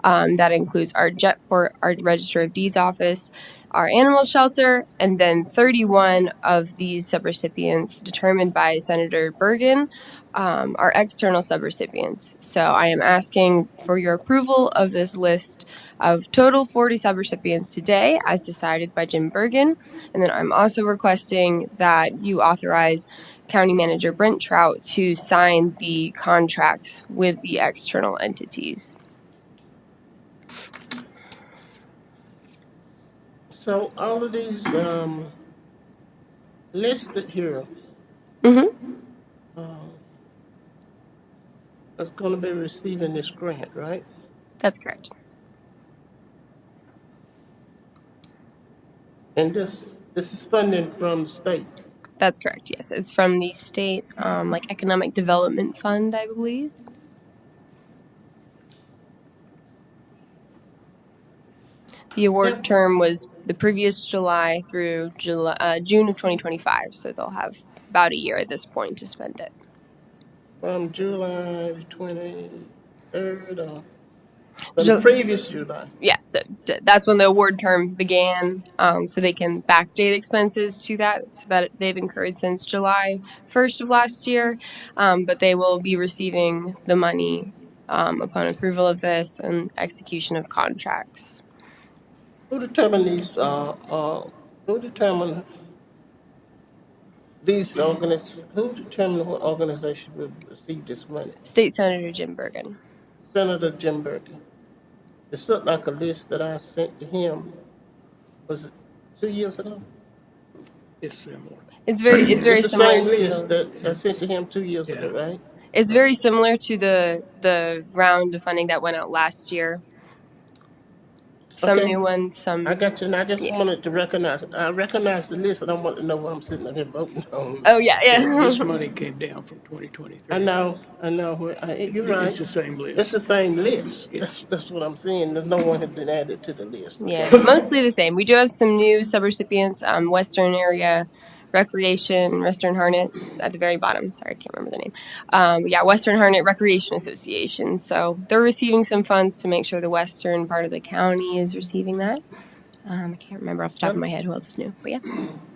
Speaker 15: That includes our Jetport, our Register of Deeds office, our animal shelter, and then 31 of these subrecipients determined by Senator Bergen are external subrecipients. So I am asking for your approval of this list of total 40 subrecipients today as decided by Jim Bergen. And then I'm also requesting that you authorize County Manager Brent Trout to sign the contracts with the external entities.
Speaker 4: So all of these listed here, is going to be receiving this grant, right?
Speaker 15: That's correct.
Speaker 4: And this is funding from the state.
Speaker 15: That's correct, yes. It's from the state, Economic Development Fund, I believe. The award term was the previous July through June of 2025, so they'll have about a year at this point to spend it.
Speaker 4: From July 23rd the previous July.
Speaker 15: Yeah, so that's when the award term began, so they can backdate expenses to that, so that they've incurred since July 1st of last year, but they will be receiving the money upon approval of this and execution of contracts.
Speaker 4: Who determined these? Who determined what organization will receive this money?
Speaker 15: State Senator Jim Bergen.
Speaker 4: Senator Jim Bergen. This looked like a list that I sent to him. Was it 2 years ago?
Speaker 3: It's similar.
Speaker 15: It's very similar
Speaker 4: the same list that I sent to him 2 years ago, right?
Speaker 15: It's very similar to the round of funding that went out last year. Some new ones, some.
Speaker 4: I got you, and I just wanted to recognize. I recognize the list, and I want to know what I'm sitting there voting on.
Speaker 15: Oh yeah.
Speaker 3: This money came down from 2023.
Speaker 4: I know. You're right.
Speaker 3: It's the same list.
Speaker 4: It's the same list. That's what I'm saying. There's no one has been added to the list.
Speaker 15: Yeah, mostly the same. We do have some new subrecipients, Western Area Recreation, Western Harnett at the very bottom. Sorry, I can't remember the name. Western Harnett Recreation Association. So they're receiving some funds to make sure the western part of the county is receiving that. I can't remember off the top of my head who else is new, but yeah,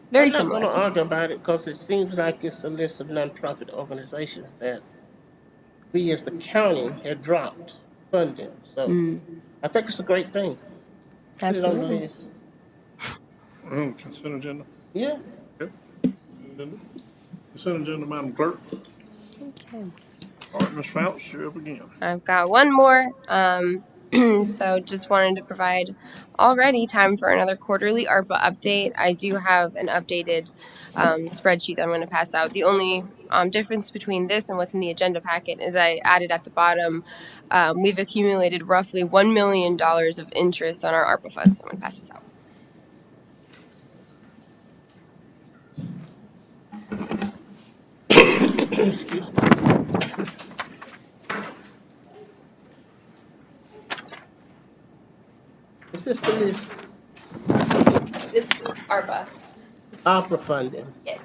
Speaker 15: very similar.
Speaker 4: I'm not going to argue about it because it seems like it's a list of nonprofit organizations that we as the county had dropped funding. So I think it's a great thing.
Speaker 15: Absolutely.
Speaker 1: Consent agenda.
Speaker 4: Yeah.
Speaker 1: Consent agenda, Madam Clerk.
Speaker 15: Okay.
Speaker 1: All right, Ms. Fouts, you're up again.
Speaker 15: I've got one more. So just wanted to provide already time for another quarterly ARPA update. I do have an updated spreadsheet that I'm going to pass out. The only difference between this and what's in the agenda packet is I added at the bottom, we've accumulated roughly $1 million of interest on our ARPA funds. I'm going to pass this out.
Speaker 3: Excuse me.
Speaker 4: Is this the list?
Speaker 15: This is ARPA.
Speaker 4: ARPA funding.
Speaker 15: Yes.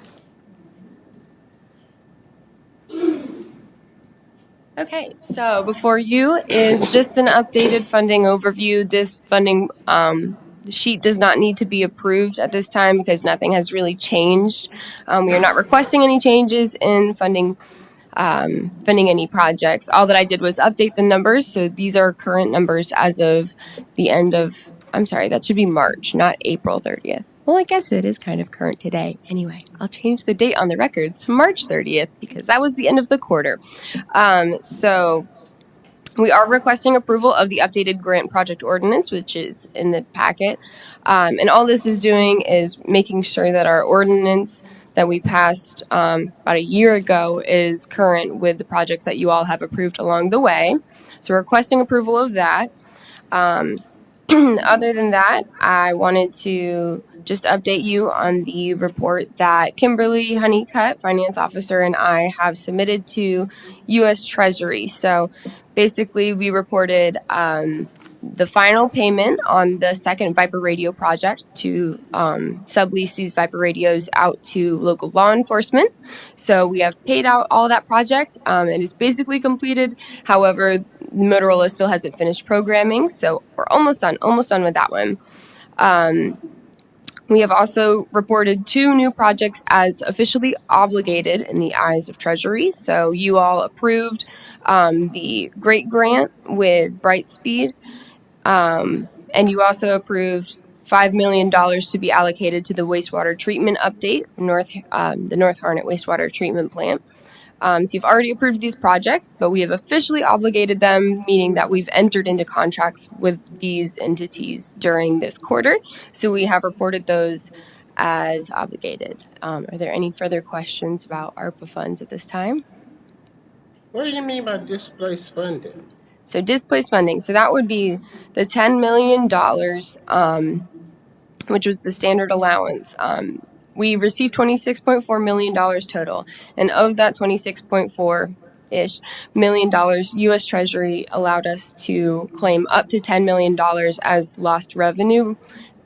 Speaker 15: Okay, so before you is just an updated funding overview. This funding sheet does not need to be approved at this time because nothing has really changed. We are not requesting any changes in funding any projects. All that I did was update the numbers. So these are current numbers as of the end of, I'm sorry, that should be March, not April 30th. Well, I guess it is kind of current today. Anyway, I'll change the date on the records to March 30th because that was the end of the quarter. So we are requesting approval of the updated grant project ordinance, which is in the packet. And all this is doing is making sure that our ordinance that we passed about a year ago is current with the projects that you all have approved along the way. So we're requesting approval of that. Other than that, I wanted to just update you on the report that Kimberly Honeycutt, Finance Officer, and I have submitted to U.S. Treasury. So basically, we reported the final payment on the second Viper Radio project to sublease these Viper radios out to local law enforcement. So we have paid out all that project. It is basically completed. However, Motorola still hasn't finished programming, so we're almost done with that one. We have also reported 2 new projects as officially obligated in the eyes of Treasury. So you all approved the GREAT grant with Brightspeed, and you also approved $5 million to be allocated to the wastewater treatment update, the North Harnett wastewater treatment plant. So you've already approved these projects, but we have officially obligated them, meaning that we've entered into contracts with these entities during this quarter. So we have reported those as obligated. Are there any further questions about ARPA funds at this time?
Speaker 4: What do you mean by displaced funding?
Speaker 15: So displaced funding, so that would be the $10 million, which was the standard allowance. We received $26.4 million total, and of that $26.4-ish million, U.S. Treasury allowed us to claim up to $10 million as lost revenue,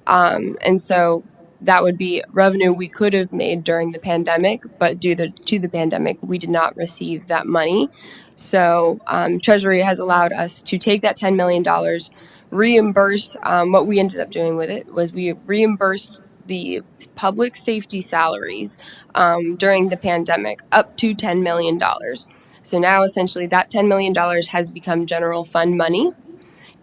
Speaker 15: and so that would be revenue we could have made during the pandemic, but due to the pandemic, we did not receive that money. So Treasury has allowed us to take that $10 million, reimburse. What we ended up doing with it was we reimbursed the public safety salaries during the pandemic up to $10 million. So now essentially that $10 million has become general fund money,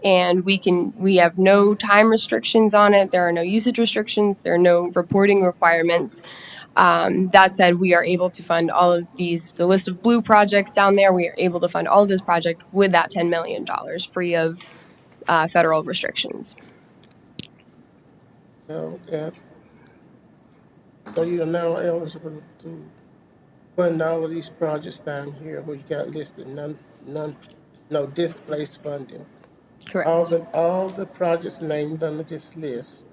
Speaker 15: and we have no time restrictions on it. There are no usage restrictions. There are no reporting requirements. That said, we are able to fund all of these, the list of blue projects down there, we are able to fund all of those projects with that $10 million free of federal restrictions.
Speaker 4: So, so you are now eligible to fund all of these projects down here where you got listed, no displaced funding.
Speaker 15: Correct.
Speaker 4: All the projects named under this list,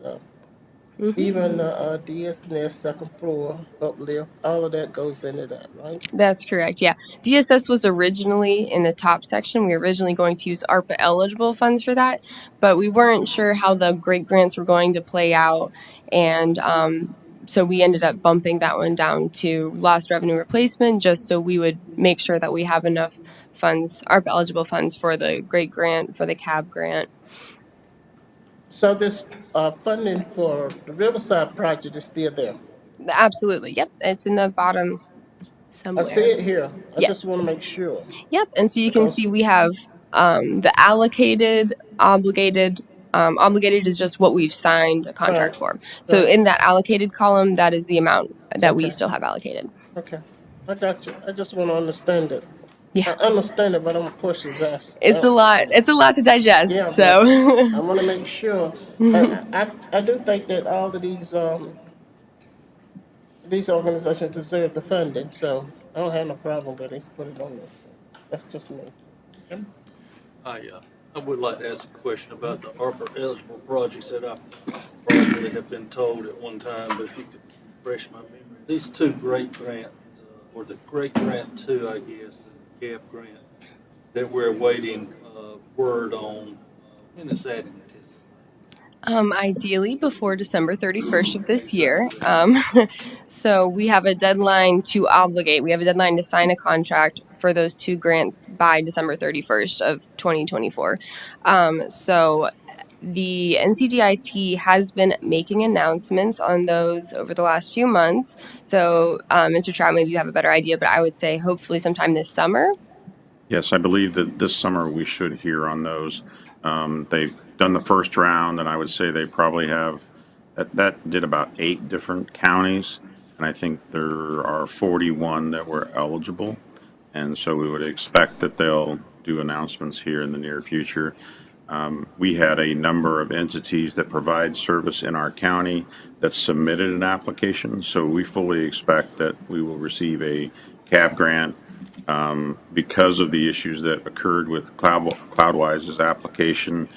Speaker 4: even DSNS second floor uplift, all of that goes into that, right?
Speaker 15: That's correct, yeah. DSS was originally in the top section. We were originally going to use ARPA eligible funds for that, but we weren't sure how the GREAT grants were going to play out, and so we ended up bumping that one down to lost revenue replacement, just so we would make sure that we have enough funds, ARPA eligible funds, for the GREAT grant, for the CAB grant.
Speaker 4: So this funding for the Riverside project is still there?
Speaker 15: Absolutely, yep. It's in the bottom somewhere.
Speaker 4: I see it here. I
Speaker 15: Yes.
Speaker 4: just want to make sure.
Speaker 15: Yep, and so you can see we have the allocated, obligated. Obligated is just what we've signed a contract for. So in that allocated column, that is the amount that we still have allocated.
Speaker 4: Okay, I got you. I just want to understand it.
Speaker 15: Yeah.
Speaker 4: I understand it, but I'm pushing that.
Speaker 15: It's a lot. It's a lot to digest.
Speaker 4: Yeah,
Speaker 15: So
Speaker 4: I want to make sure. I do think that all of these organizations deserve the funding, so I don't have no problem with it. Put it on there. That's just me.
Speaker 13: I would like to ask a question about the ARPA eligible projects that I probably have been told at one time, but if you could refresh my memory. These 2 GREAT grants, or the GREAT grant 2, I guess, and the CAB grant, that we're awaiting word on, when is that anticipated?
Speaker 15: ideally before December 31st of this year. So we have a deadline to obligate. We have a deadline to sign a contract for those 2 grants by December 31st of 2024. So the NCDIT has been making announcements on those over the last few months. So Mr. Trout, maybe you have a better idea, but I would say hopefully sometime this summer.
Speaker 2: Yes, I believe that this summer we should hear on those. They've done the first round, and I would say they probably have, that did about 8 different counties, and I think there are 41 that were eligible. And so we would expect that they'll do announcements here in the near future. We had a number of entities that provide service in our county that submitted an application, so we fully expect that we will receive a CAB grant. Because of the issues that occurred with Cloudwise's application,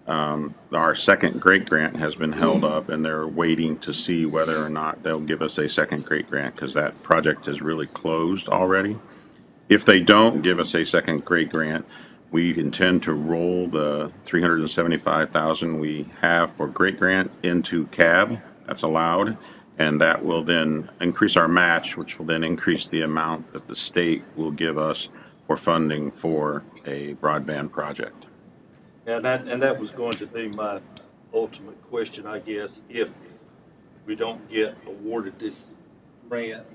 Speaker 2: our second GREAT grant has been held up, and they're waiting to see whether or not they'll give us a second GREAT grant, because that project is really closed already. If they don't give us a second GREAT grant, we intend to roll the $375,000 we have for GREAT grant into CAB. That's allowed. And that will then increase our match, which will then increase the amount that the state will give us for funding for a broadband project.
Speaker 13: And that was going to be my ultimate question, I guess. If we don't get awarded this grant,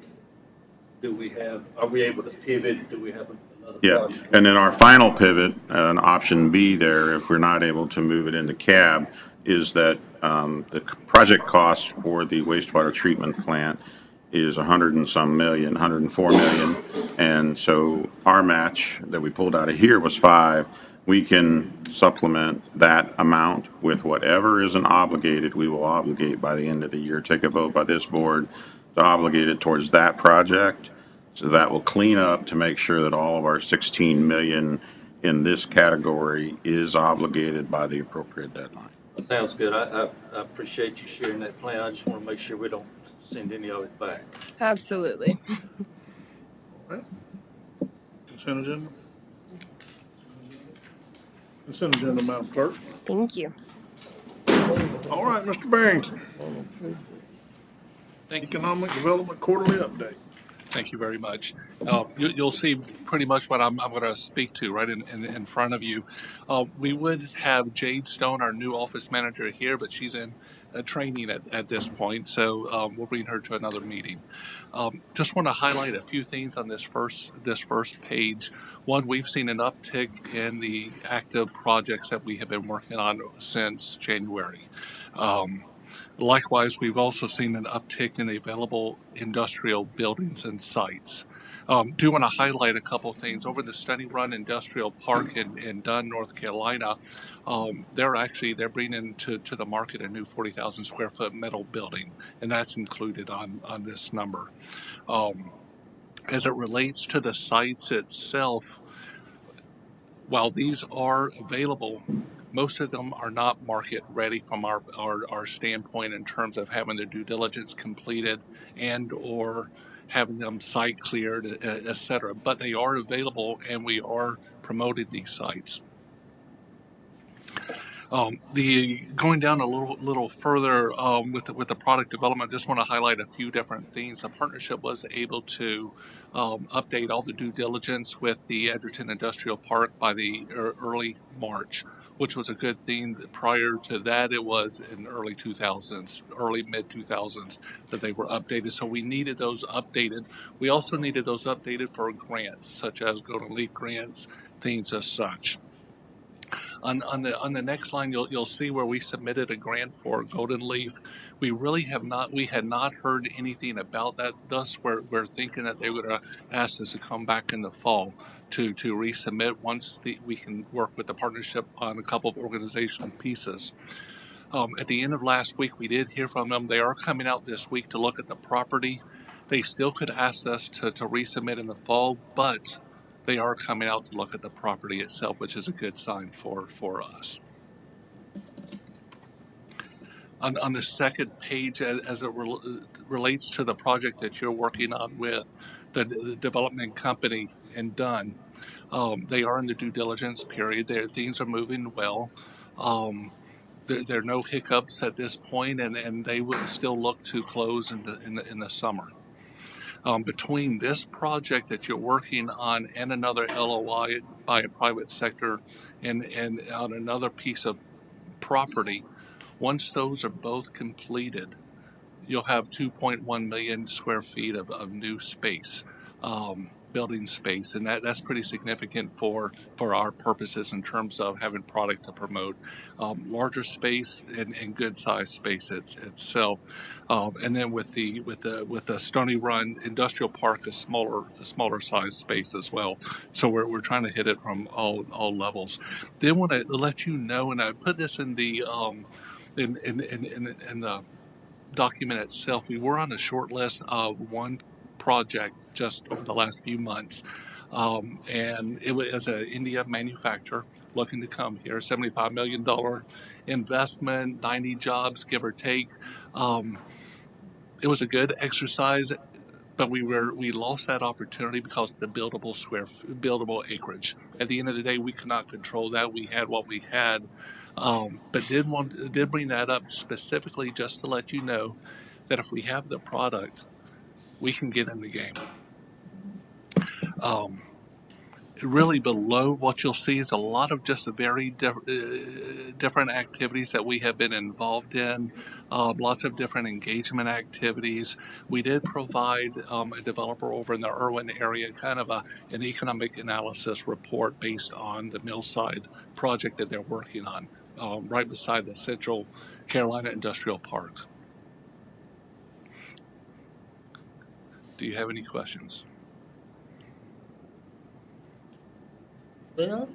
Speaker 13: are we able to pivot? Do we have another
Speaker 2: Yeah,
Speaker 13: project?
Speaker 2: and then our final pivot, an option B there, if we're not able to move it into CAB, is that the project cost for the wastewater treatment plant is 100 and some million, 104 million. And so our match that we pulled out of here was 5. We can supplement that amount with whatever isn't obligated, we will obligate by the end of the year. Take a vote by this board to obligate it towards that project. So that will clean up to make sure that all of our 16 million in this category is obligated by the appropriate deadline.
Speaker 13: Sounds good. I appreciate you sharing that plan. I just want to make sure we don't send any of it back.
Speaker 15: Absolutely.
Speaker 1: Consent agenda? Consent agenda, Madam Clerk.
Speaker 15: Thank you.
Speaker 1: All right, Mr. Barrington. Economic Development Quarterly Update.
Speaker 16: Thank you very much. You'll see pretty much what I'm going to speak to right in front of you. We would have Jade Stone, our new office manager, here, but she's in training at this point, so we'll bring her to another meeting. Just want to highlight a few things on this first page. One, we've seen an uptick in the active projects that we have been working on since January. Likewise, we've also seen an uptick in the available industrial buildings and sites. Do want to highlight a couple of things. Over the Study Run Industrial Park in Dunn, North Carolina, they're bringing to the market a new 40,000 square foot metal building, and that's included on this number. As it relates to the sites itself, while these are available, most of them are not market ready from our standpoint in terms of having their due diligence completed and or having them site cleared, et cetera. But they are available, and we are promoting these sites. Going down a little further with the product development, just want to highlight a few different things. The partnership was able to update all the due diligence with the Edgerton Industrial Park by the early March, which was a good thing. Prior to that, it was in early mid 2000s that they were updated. So we needed those updated. We also needed those updated for grants, such as Golden Leaf grants, things as such. On the next line, you'll see where we submitted a grant for Golden Leaf. We had not heard anything about that. Thus, we're thinking that they would ask us to come back in the fall to resubmit once we can work with the partnership on a couple of organizational pieces. At the end of last week, we did hear from them. They are coming out this week to look at the property. They still could ask us to resubmit in the fall, but they are coming out to look at the property itself, which is a good sign for us. On the second page, as it relates to the project that you're working on with the development company in Dunn, they are in the due diligence period. Things are moving well. There are no hiccups at this point, and they will still look to close in the summer. Between this project that you're working on and another LOI by a private sector and on another piece of property, once those are both completed, you'll have 2.1 million square feet of new space, building space, and that's pretty significant for our purposes in terms of having product to promote. Larger space and good size space itself, and then with the Stony Run Industrial Park, a smaller size space as well. So we're trying to hit it from all levels. They want to let you know, and I put this in the in the document itself. We were on a short list of one project just over the last few months, and it was an India manufacturer looking to come here. $75 million investment, 90 jobs, give or take. It was a good exercise, but we lost that opportunity because of the buildable acreage. At the end of the day, we could not control that. We had what we had, but did bring that up specifically just to let you know that if we have the product, we can get in the game. really below what you'll see is a lot of just very different activities that we have been involved in, lots of different engagement activities. We did provide a developer over in the Irwin area kind of an economic analysis report based on the Millside project that they're working on, right beside the Central Carolina Industrial Park. Do you have any questions?
Speaker 4: Well,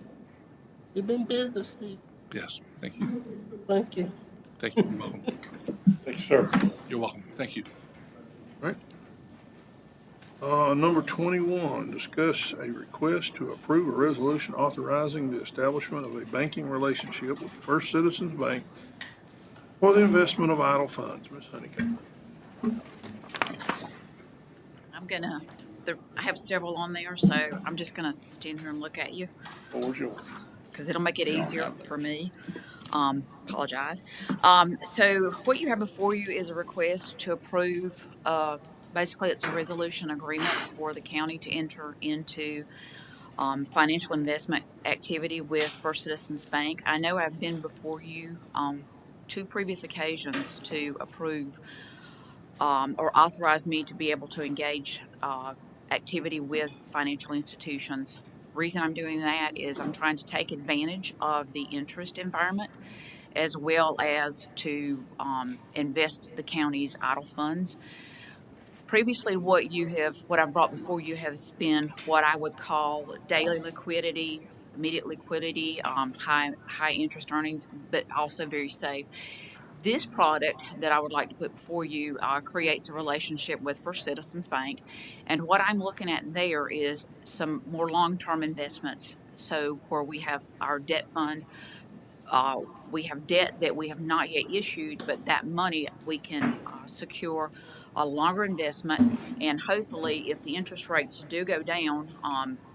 Speaker 4: you've been busy, Steve.
Speaker 16: Yes, thank you.
Speaker 4: Thank you.
Speaker 16: Thank you. You're welcome.
Speaker 1: Thank you, sir.
Speaker 16: You're welcome. Thank you.
Speaker 1: All right. Number 21, discuss a request to approve a resolution authorizing the establishment of a banking relationship with First Citizens Bank for the investment of idle funds. Ms. Honeycomb.
Speaker 17: I have several on there, so I'm just gonna stand here and look at you.
Speaker 1: Floor's yours.
Speaker 17: Because it'll make it easier for me. Apologize. So what you have before you is a request to approve, basically it's a resolution agreement for the county to enter into financial investment activity with First Citizens Bank. I know I've been before you on 2 previous occasions to approve or authorize me to be able to engage activity with financial institutions. Reason I'm doing that is I'm trying to take advantage of the interest environment as well as to invest the county's idle funds. Previously, what I've brought before you has been what I would call daily liquidity, immediate liquidity, high interest earnings, but also very safe. This product that I would like to put before you creates a relationship with First Citizens Bank. And what I'm looking at there is some more long-term investments. So where we have our debt fund, we have debt that we have not yet issued, but that money we can secure a longer investment. And hopefully if the interest rates do go down,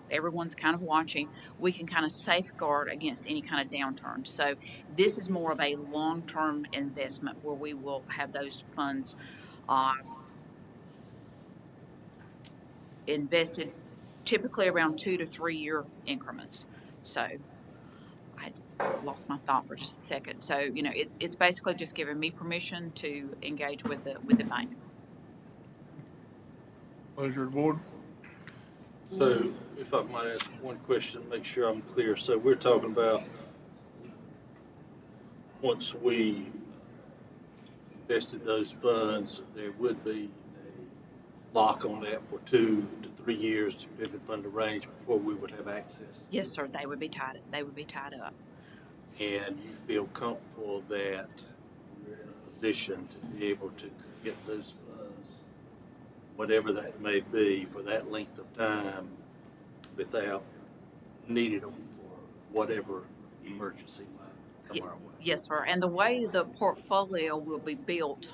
Speaker 17: everyone's kind of watching, we can kind of safeguard against any kind of downturn. So this is more of a long-term investment where we will have those funds invested typically around 2 to 3 year increments. So I lost my thought for just a second. So, you know, it's basically just giving me permission to engage with the bank.
Speaker 1: Pleasure of the board.
Speaker 13: So if I might ask one question, make sure I'm clear. So we're talking about once we invested those funds, there would be a lock on that for 2 to 3 years, depending upon the range, before we would have access.
Speaker 17: Yes, sir. They would be tied up.
Speaker 13: And you feel comfortable that we're in a position to be able to get those funds, whatever that may be, for that length of time without needing them for whatever emergency might come our way?
Speaker 17: Yes, sir. And the way the portfolio will be built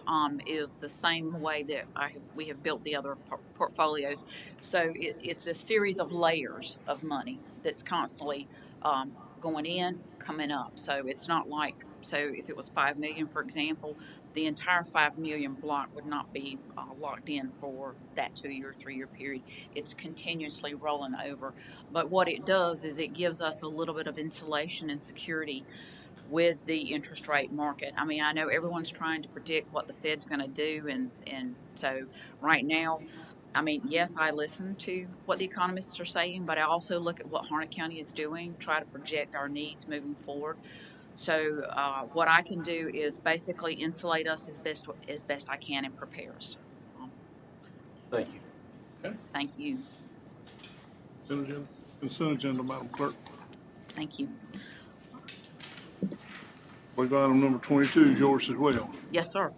Speaker 17: is the same way that we have built the other portfolios. So it's a series of layers of money that's constantly going in, coming up. So it's not like, so if it was $5 million, for example, the entire $5 million block would not be locked in for that 2 year, 3 year period. It's continuously rolling over. But what it does is it gives us a little bit of insulation and security with the interest rate market. I mean, I know everyone's trying to predict what the Fed's going to do, and so right now, I mean, yes, I listen to what the economists are saying, but I also look at what Harnett County is doing, try to project our needs moving forward. So what I can do is basically insulate us as best I can and prepare us.
Speaker 13: Thank you.
Speaker 1: Okay.
Speaker 17: Thank you.
Speaker 1: Consent agenda, Madam Clerk.
Speaker 17: Thank you.
Speaker 1: Believe item number 22 is yours as well.
Speaker 17: Yes, sir.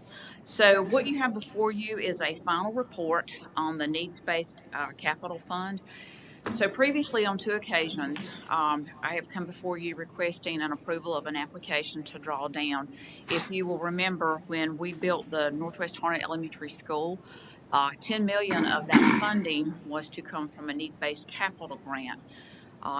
Speaker 17: So what you have before you is a final report on the needs-based capital fund. So previously on 2 occasions, I have come before you requesting an approval of an application to draw down. If you will remember, when we built the Northwest Harnett Elementary School, $10 million of that funding was to come from a need-based capital grant.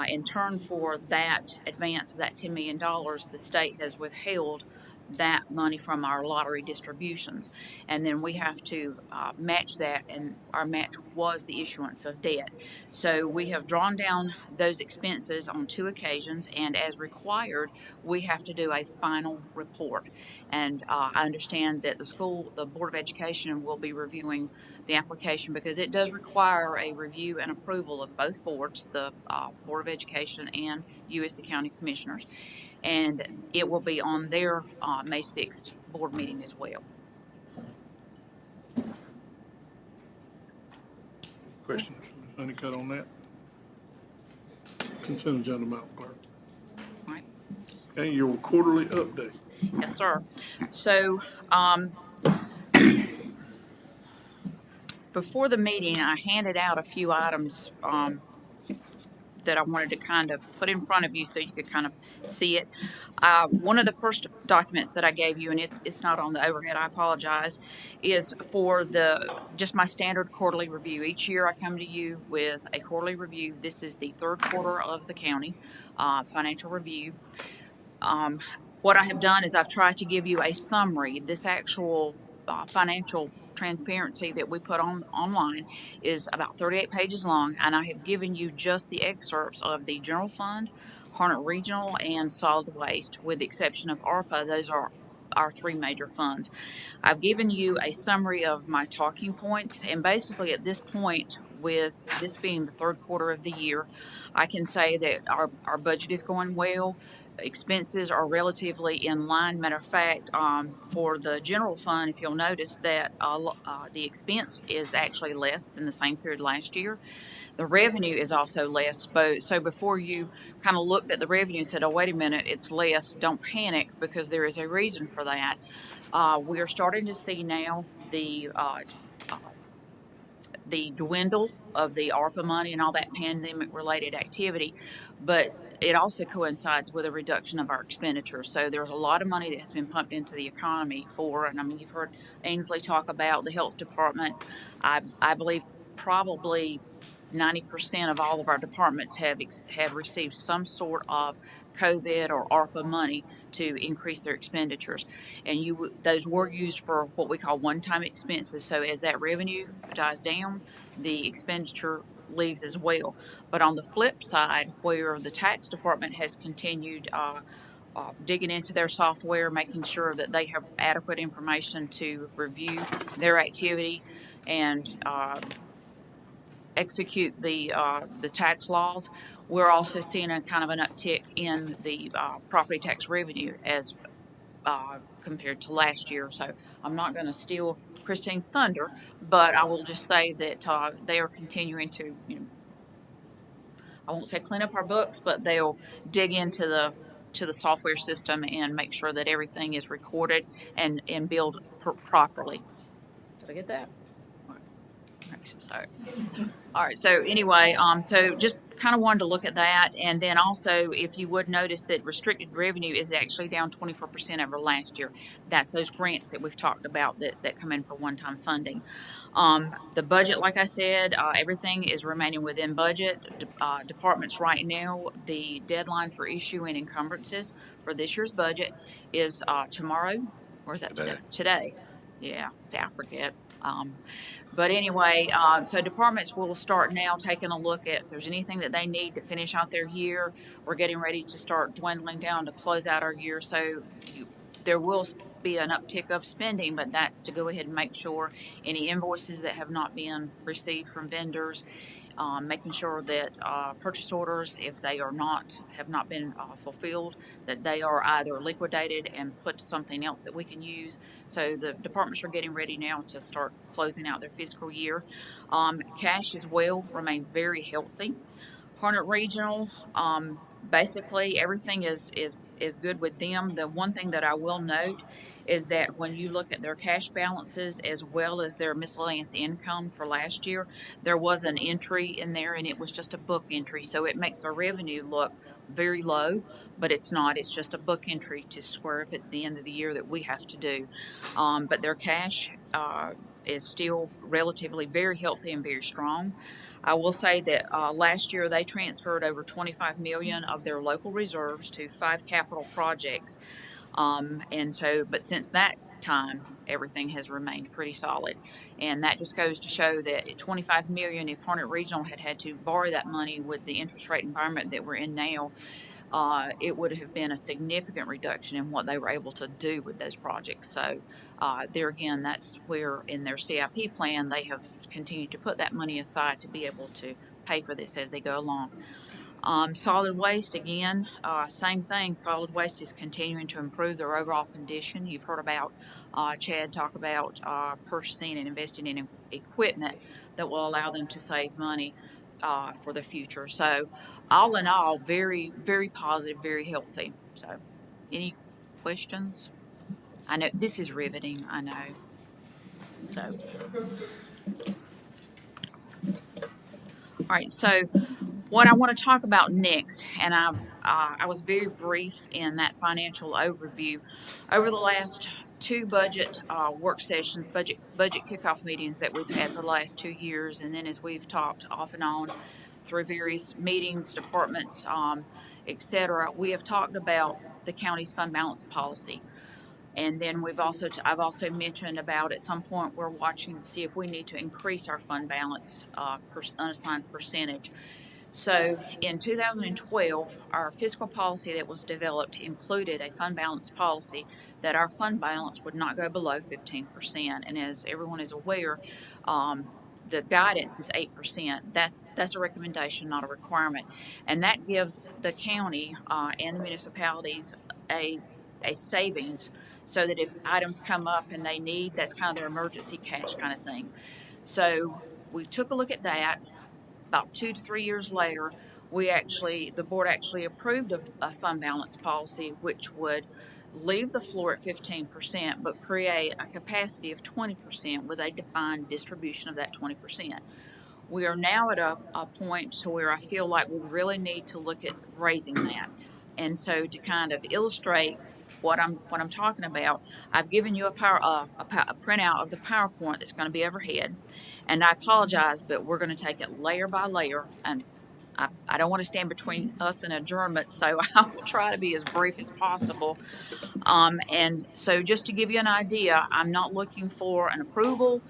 Speaker 17: In turn for that advance of that $10 million, the state has withheld that money from our lottery distributions. And then we have to match that, and our match was the issuance of debt. So we have drawn down those expenses on 2 occasions, and as required, we have to do a final report. And I understand that the Board of Education will be reviewing the application because it does require a review and approval of both boards, the Board of Education and you as the county commissioners. And it will be on their May 6th board meeting as well.
Speaker 1: Questions, Ms. Honeycutt, on that? Consent agenda, Madam Clerk.
Speaker 17: Right.
Speaker 1: Okay, your quarterly update.
Speaker 17: Yes, sir. So, before the meeting, I handed out a few items that I wanted to kind of put in front of you so you could kind of see it. One of the first documents that I gave you, and it's not on the overhead, I apologize, is for just my standard quarterly review. Each year I come to you with a quarterly review. This is the 3rd quarter of the county financial review. What I have done is I've tried to give you a summary. This actual financial transparency that we put online is about 38 pages long, and I have given you just the excerpts of the general fund, Harnett Regional, and solid waste. With the exception of ARPA, those are our 3 major funds. I've given you a summary of my talking points, and basically at this point, with this being the 3rd quarter of the year, I can say that our budget is going well. Expenses are relatively in line. Matter of fact, for the general fund, if you'll notice that the expense is actually less than the same period last year. The revenue is also less. So before you kind of looked at the revenue and said, oh, wait a minute, it's less, don't panic, because there is a reason for that. We are starting to see now the dwindle of the ARPA money and all that pandemic-related activity, but it also coincides with a reduction of our expenditures. So there's a lot of money that has been pumped into the economy and I mean, you've heard Ainsley talk about the health department. I believe probably 90% of all of our departments have received some sort of COVID or ARPA money to increase their expenditures, and those were used for what we call one-time expenses. So as that revenue dies down, the expenditure leaves as well. But on the flip side, where the tax department has continued digging into their software, making sure that they have adequate information to review their activity and execute the tax laws, we're also seeing a kind of an uptick in the property tax revenue as compared to last year. So I'm not going to steal Christine's thunder, but I will just say that they are continuing to, I won't say clean up our books, but they'll dig into the software system and make sure that everything is recorded and billed properly. Did I get that? All right. So anyway, so just kind of wanted to look at that, and then also, if you would notice that restricted revenue is actually down 24% over last year. That's those grants that we've talked about that come in for one-time funding. The budget, like I said, everything is remaining within budget. Departments right now, the deadline for issuing encumbrances for this year's budget is tomorrow, or is that today? Today. Yeah, see, I forget. But anyway, so departments will start now taking a look at if there's anything that they need to finish out their year. We're getting ready to start dwindling down to close out our year. So there will be an uptick of spending, but that's to go ahead and make sure any invoices that have not been received from vendors, making sure that purchase orders, if they have not been fulfilled, that they are either liquidated and put to something else that we can use. So the departments are getting ready now to start closing out their fiscal year. Cash as well remains very healthy. Harnett Regional, basically everything is good with them. The one thing that I will note is that when you look at their cash balances as well as their miscellaneous income for last year, there was an entry in there, and it was just a book entry. So it makes their revenue look very low, but it's not. It's just a book entry to square up at the end of the year that we have to do. But their cash is still relatively very healthy and very strong. I will say that last year they transferred over $25 million of their local reserves to 5 capital projects. But since that time, everything has remained pretty solid. And that just goes to show that at 25 million, if Harnett Regional had to borrow that money with the interest rate environment that we're in now, it would have been a significant reduction in what they were able to do with those projects. So there again, that's where in their CIP plan, they have continued to put that money aside to be able to pay for this as they go along. Solid waste, again, same thing. Solid waste is continuing to improve their overall condition. You've heard about Chad talk about purchasing and investing in equipment that will allow them to save money for the future. So all in all, very, very positive, very healthy. So any questions? I know this is riveting, I know. So, all right, so what I want to talk about next, and I was very brief in that financial overview. Over the last two budget work sessions, budget kickoff meetings that we've had for the last 2 years, and then as we've talked off and on through various meetings, departments, etc., we have talked about the county's fund balance policy. And then I've also mentioned about at some point we're watching to see if we need to increase our fund balance unassigned percentage. So in 2012, our fiscal policy that was developed included a fund balance policy that our fund balance would not go below 15%. And as everyone is aware, the guidance is 8%. That's a recommendation, not a requirement. And that gives the county and the municipalities a savings so that if items come up and they need, that's kind of their emergency cash kind of thing. So we took a look at that. About 2 to 3 years later, the board actually approved a fund balance policy which would leave the floor at 15%, but create a capacity of 20% with a defined distribution of that 20%. We are now at a point to where I feel like we really need to look at raising that. And so to kind of illustrate what I'm talking about, I've given you a printout of the PowerPoint that's going to be overhead. And I apologize, but we're going to take it layer by layer, and I don't want to stand between us and adjournment, so I will try to be as brief as possible. And so just to give you an idea, I'm not looking for an approval,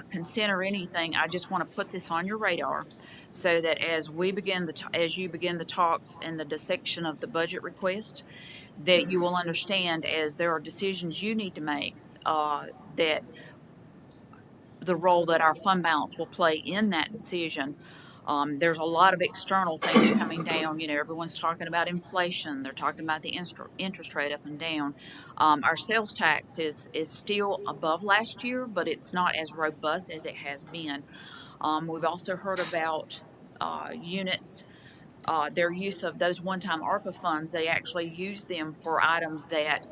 Speaker 17: consent, or anything. I just want to put this on your radar so that as you begin the talks and the dissection of the budget request, that you will understand as there are decisions you need to make that the role that our fund balance will play in that decision. There's a lot of external things coming down. You know, everyone's talking about inflation. They're talking about the interest rate up and down. Our sales tax is still above last year, but it's not as robust as it has been. We've also heard about units, their use of those one-time ARPA funds. They actually use them for items that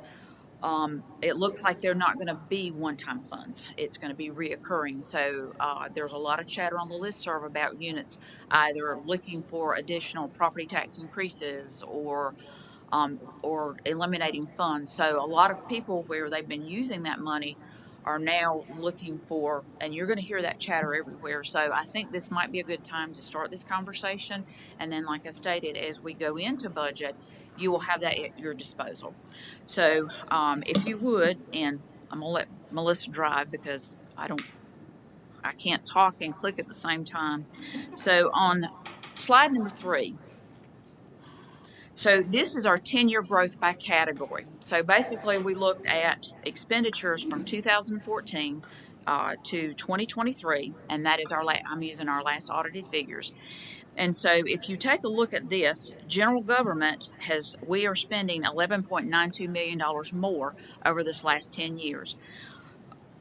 Speaker 17: it looks like they're not going to be one-time funds. It's going to be reoccurring. So there's a lot of chatter on the listserv about units either looking for additional property tax increases or eliminating funds. So a lot of people where they've been using that money are now looking for, and you're going to hear that chatter everywhere. So I think this might be a good time to start this conversation. And then, like I stated, as we go into budget, you will have that at your disposal. So if you would, and I'm gonna let Melissa drive because I can't talk and click at the same time. So on slide number 3, so this is our 10-year growth by category. So basically we looked at expenditures from 2014 to 2023, and that is I'm using our last audited figures. And so if you take a look at this, general government we are spending $11.92 million more over this last 10 years.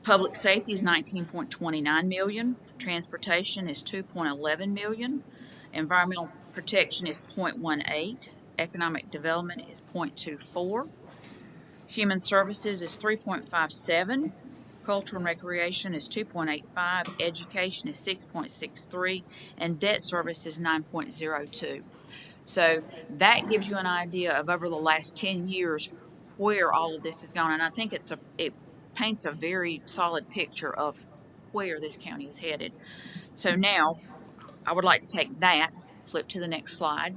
Speaker 17: Public safety is $19.29 million. Transportation is $2.11 million. Environmental protection is $0.18. Economic development is $0.24. Human services is $3.57. Culture and recreation is $2.85, education is $6.63, and debt service is $9.02. So that gives you an idea of over the last 10 years where all of this has gone, and I think it paints a very solid picture of where this county is headed. So now I would like to take that, flip to the next slide,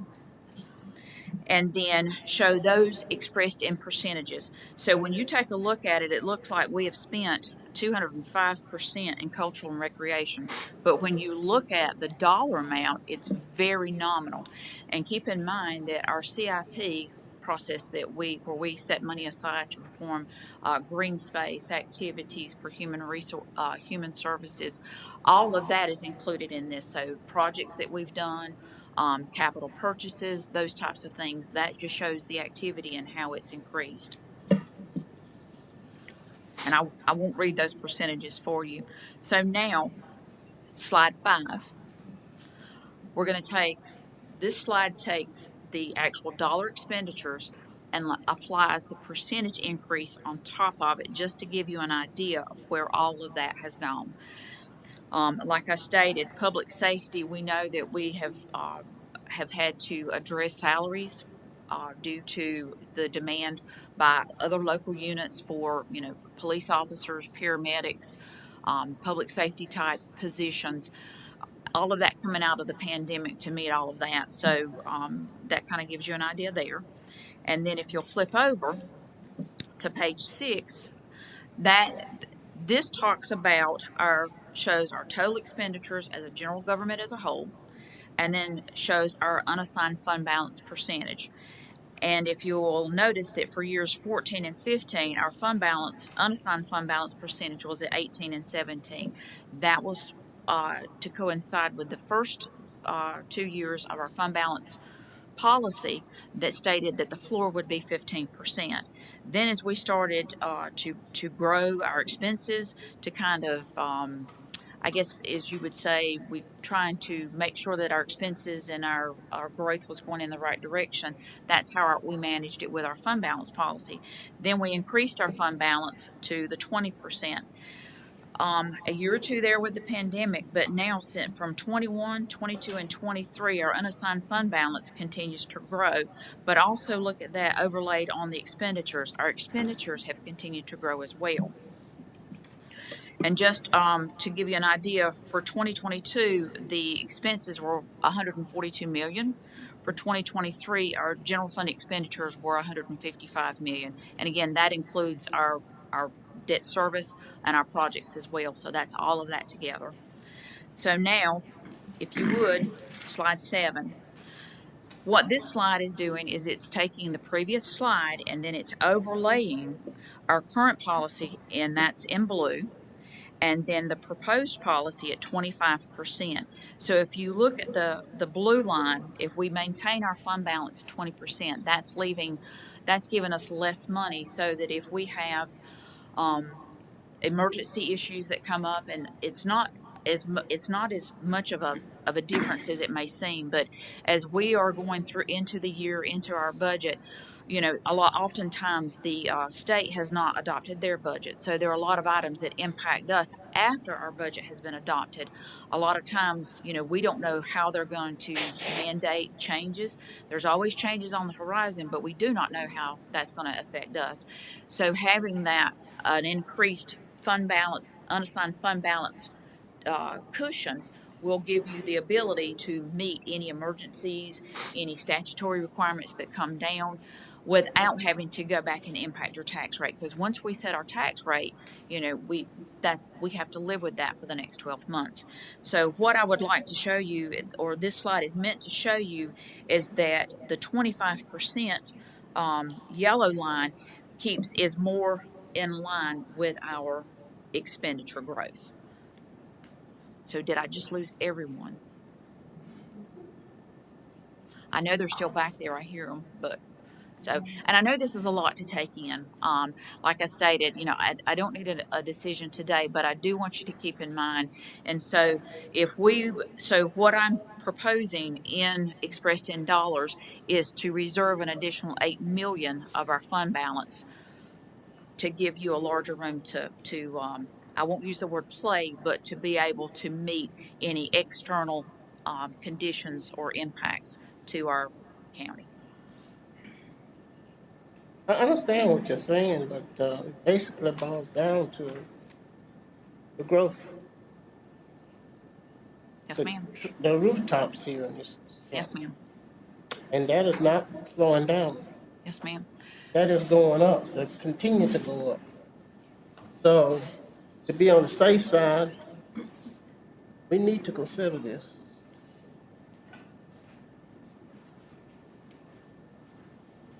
Speaker 17: and then show those expressed in percentages. So when you take a look at it, it looks like we have spent 205% in cultural and recreation. But when you look at the dollar amount, it's very nominal. And keep in mind that our CIP process where we set money aside to perform green space activities for human services, all of that is included in this. So projects that we've done, capital purchases, those types of things, that just shows the activity and how it's increased. And I won't read those percentages for you. So now, slide 5. We're going to take, this slide takes the actual dollar expenditures and applies the percentage increase on top of it, just to give you an idea of where all of that has gone. Like I stated, public safety, we know that we have had to address salaries due to the demand by other local units for, police officers, paramedics, public safety type positions. All of that coming out of the pandemic to meet all of that. So that kind of gives you an idea there. And then if you'll flip over to page 6, this talks about shows our total expenditures as a general government as a whole, and then shows our unassigned fund balance percentage. And if you'll notice that for years 14 and 15, our unassigned fund balance percentage was at 18 and 17. That was to coincide with the first 2 years of our fund balance policy that stated that the floor would be 15%. Then as we started to grow our expenses, to kind of I guess, as you would say, we trying to make sure that our expenses and our growth was going in the right direction. That's how we managed it with our fund balance policy. Then we increased our fund balance to the 20%. A year or two there with the pandemic, but now from 21, 22, and 23, our unassigned fund balance continues to grow. But also look at that overlaid on the expenditures. Our expenditures have continued to grow as well. And just to give you an idea, for 2022, the expenses were $142 million. For 2023, our general fund expenditures were $155 million. And again, that includes our debt service and our projects as well. So that's all of that together. So now, if you would, slide 7. What this slide is doing is it's taking the previous slide and then it's overlaying our current policy, and that's in blue, and then the proposed policy at 25%. So if you look at the blue line, if we maintain our fund balance at 20%, that's giving us less money, so that if we have emergency issues that come up, and it's not as much of a difference as it may seem, but as we are going through into the year, into our budget, oftentimes the state has not adopted their budget. So there are a lot of items that impact us after our budget has been adopted. A lot of times, we don't know how they're going to mandate changes. There's always changes on the horizon, but we do not know how that's going to affect us. So having that, an increased fund balance, unassigned fund balance cushion, will give you the ability to meet any emergencies, any statutory requirements that come down, without having to go back and impact your tax rate. Because once we set our tax rate, we have to live with that for the next 12 months. So what I would like to show you, or this slide is meant to show you, is that the 25% yellow line is more in line with our expenditure growth. So did I just lose everyone? I know they're still back there. I hear them, and I know this is a lot to take in. Like I stated, I don't need a decision today, but I do want you to keep in mind. And so what I'm proposing expressed in dollars is to reserve an additional $8 million of our fund balance to give you a larger room to I won't use the word play, but to be able to meet any external conditions or impacts to our county.
Speaker 4: I understand what you're saying, but it basically boils down to the growth.
Speaker 17: Yes, ma'am.
Speaker 4: The rooftops here in this.
Speaker 17: Yes, ma'am.
Speaker 4: And that is not slowing down.
Speaker 17: Yes, ma'am.
Speaker 4: That is going up, it continue to go up. So, to be on the safe side, we need to consider this.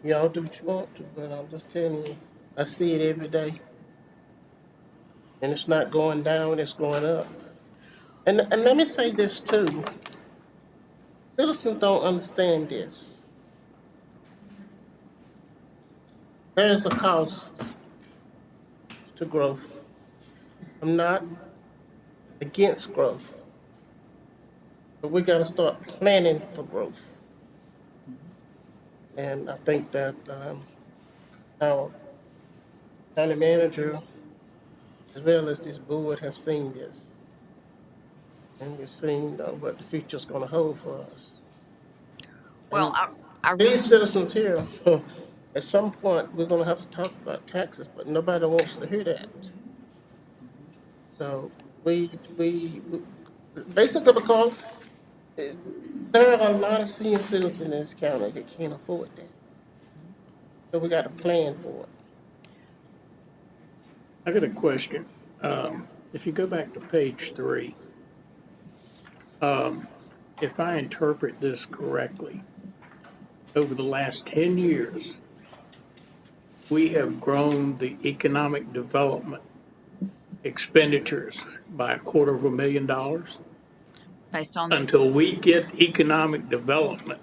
Speaker 4: Y'all do what you want to, but I'm just telling you, I see it every day. And it's not going down, it's going up. And let me say this too. Citizens don't understand this. There is a cost to growth. I'm not against growth, but we got to start planning for growth. And I think that our county manager, as well as this board, have seen this. And we've seen what the future's going to hold for us.
Speaker 17: Well,
Speaker 4: These citizens here, at some point, we're going to have to talk about taxes, but nobody wants to hear that. So we basically, because there are a lot of senior citizens in this county that can't afford that. So we got to plan for it.
Speaker 3: I got a question. If you go back to page 3, if I interpret this correctly, over the last 10 years, we have grown the economic development expenditures by $250,000.
Speaker 17: Based on this.
Speaker 3: Until we get economic development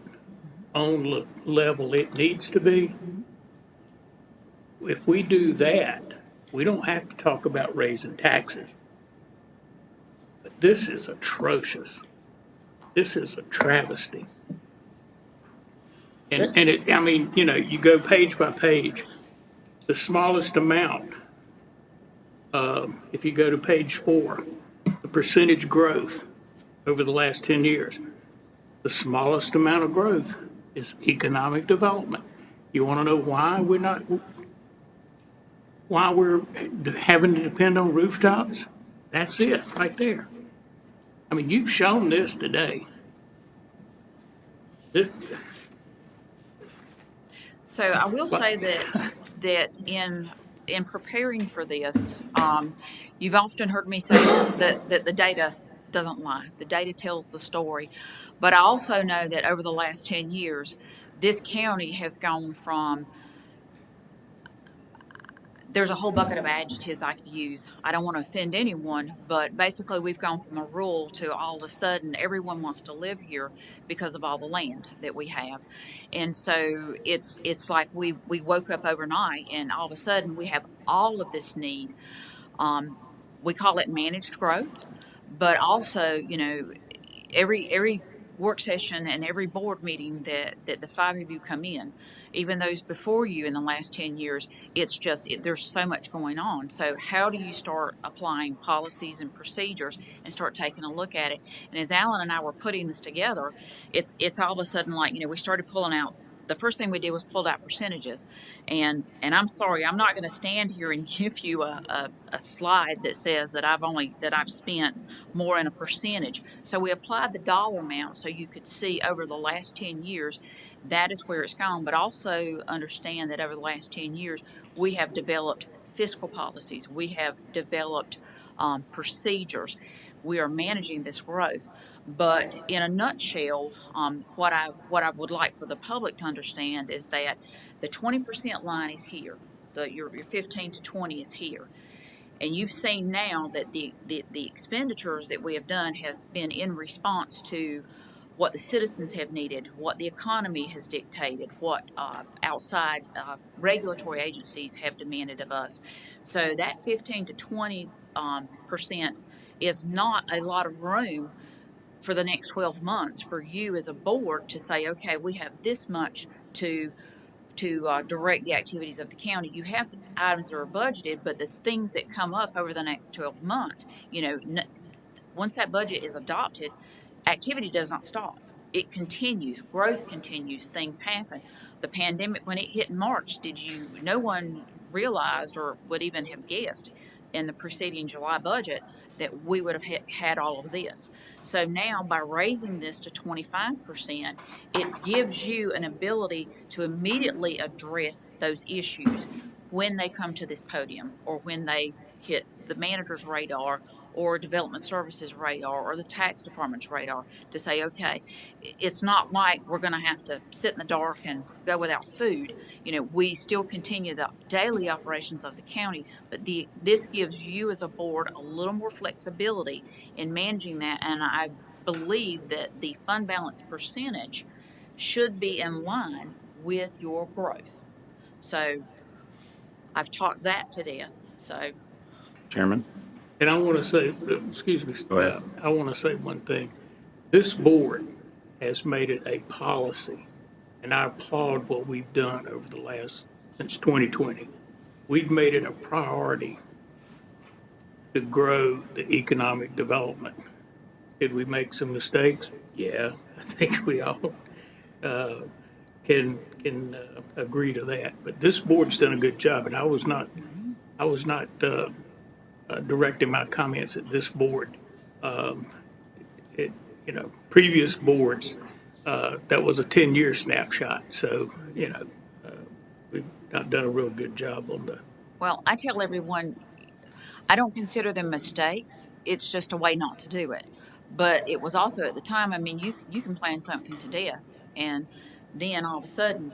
Speaker 3: on the level it needs to be. If we do that, we don't have to talk about raising taxes. But this is atrocious. This is a travesty. And it, I mean, you know, you go page by page, the smallest amount, if you go to page 4, the percentage growth over the last 10 years, the smallest amount of growth is economic development. You want to know why we're having to depend on rooftops? That's it, right there. I mean, you've shown this today.
Speaker 17: So I will say that in preparing for this, you've often heard me say that the data doesn't lie. The data tells the story. But I also know that over the last 10 years, this county has gone from, there's a whole bucket of adjectives I could use. I don't want to offend anyone, but basically we've gone from a rural to all of a sudden everyone wants to live here because of all the land that we have. And so it's like we woke up overnight and all of a sudden we have all of this need. We call it managed growth, but also, you know, every work session and every board meeting that the 5 of you come in, even those before you in the last 10 years, it's just, there's so much going on. So how do you start applying policies and procedures and start taking a look at it? And as Alan and I were putting this together, it's all of a sudden like, you know, we started pulling out, the first thing we did was pulled out percentages. And I'm sorry, I'm not going to stand here and give you a slide that says that I've spent more in a percentage. So we applied the dollar amount so you could see over the last 10 years, that is where it's gone. But also understand that over the last 10 years, we have developed fiscal policies. We have developed procedures. We are managing this growth. But in a nutshell, what I would like for the public to understand is that the 20% line is here. Your 15 to 20 is here. And you've seen now that the expenditures that we have done have been in response to what the citizens have needed, what the economy has dictated, what outside regulatory agencies have demanded of us. So that 15 to 20% is not a lot of room for the next 12 months for you as a board to say, okay, we have this much to direct the activities of the county. You have items that are budgeted, but the things that come up over the next 12 months, you know, once that budget is adopted, activity does not stop. It continues. Growth continues. Things happen. The pandemic, when it hit in March, no one realized or would even have guessed in the preceding July budget that we would have had all of this. So now by raising this to 25%, it gives you an ability to immediately address those issues when they come to this podium or when they hit the manager's radar or development services radar or the tax department's radar to say, okay, it's not like we're going to have to sit in the dark and go without food. You know, we still continue the daily operations of the county, but this gives you as a board a little more flexibility in managing that. And I believe that the fund balance percentage should be in line with your growth. So I've talked that to death. So,
Speaker 2: Chairman?
Speaker 3: And I want to say, excuse me,
Speaker 2: Go ahead.
Speaker 3: I want to say one thing. This board has made it a policy, and I applaud what we've done over the last, since 2020. We've made it a priority to grow the economic development. Did we make some mistakes? Yeah, I think we all can agree to that. But this board's done a good job, and I was not directing my comments at this board. Previous boards, that was a 10-year snapshot. So, we've not done a real good job on the.
Speaker 17: well, I tell everyone, I don't consider them mistakes. It's just a way not to do it. But it was also at the time, I mean, you can plan something to death, and then all of a sudden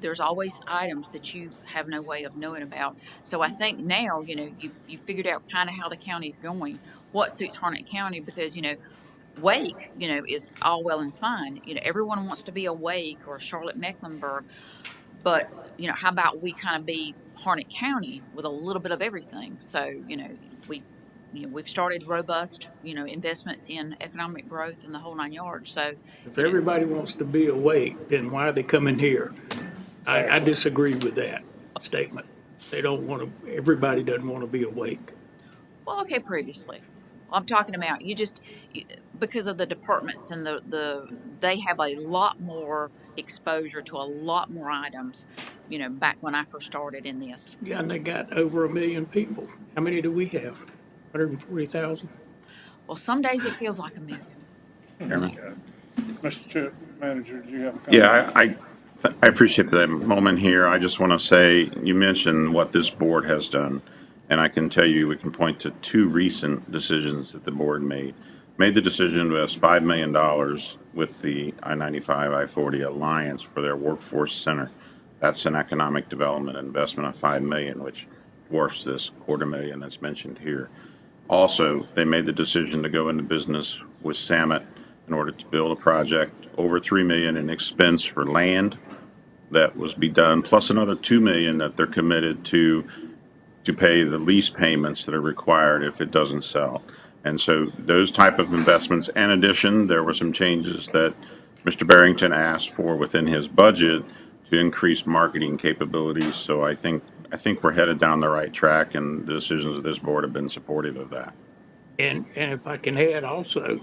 Speaker 17: there's always items that you have no way of knowing about. So I think now, you figured out kind of how the county's going, what suits Harnett County, because, Wake, is all well and fine. Everyone wants to be a Wake or a Charlotte Mecklenburg, but, how about we kind of be Harnett County with a little bit of everything? So, we've started robust, investments in economic growth and the whole 9 yards. So
Speaker 3: If everybody wants to be awake, then why are they coming here? I disagree with that statement. They don't want to, everybody doesn't want to be awake.
Speaker 17: well, okay, previously. I'm talking about because of the departments and they have a lot more exposure to a lot more items, back when I first started in this.
Speaker 3: Yeah, and they got over 1 million people. How many do we have? 140,000?
Speaker 17: Well, some days it feels like a million.
Speaker 2: Chairman?
Speaker 1: Mr. Manager, do you have a comment?
Speaker 2: Yeah, I appreciate the moment here. I just want to say, you mentioned what this board has done, and I can tell you, we can point to 2 recent decisions that the board made. Made the decision to invest $5 million with the I-95, I-40 Alliance for their workforce center. That's an economic development investment of $5 million, which dwarfs this $250,000 that's mentioned here. Also, they made the decision to go into business with Samet in order to build a project over $3 million in expense for land that was be done, plus another $2 million that they're committed to pay the lease payments that are required if it doesn't sell. And so those type of investments. In addition, there were some changes that Mr. Barrington asked for within his budget to increase marketing capabilities. So I think we're headed down the right track, and the decisions of this board have been supportive of that.
Speaker 3: And if I can add also,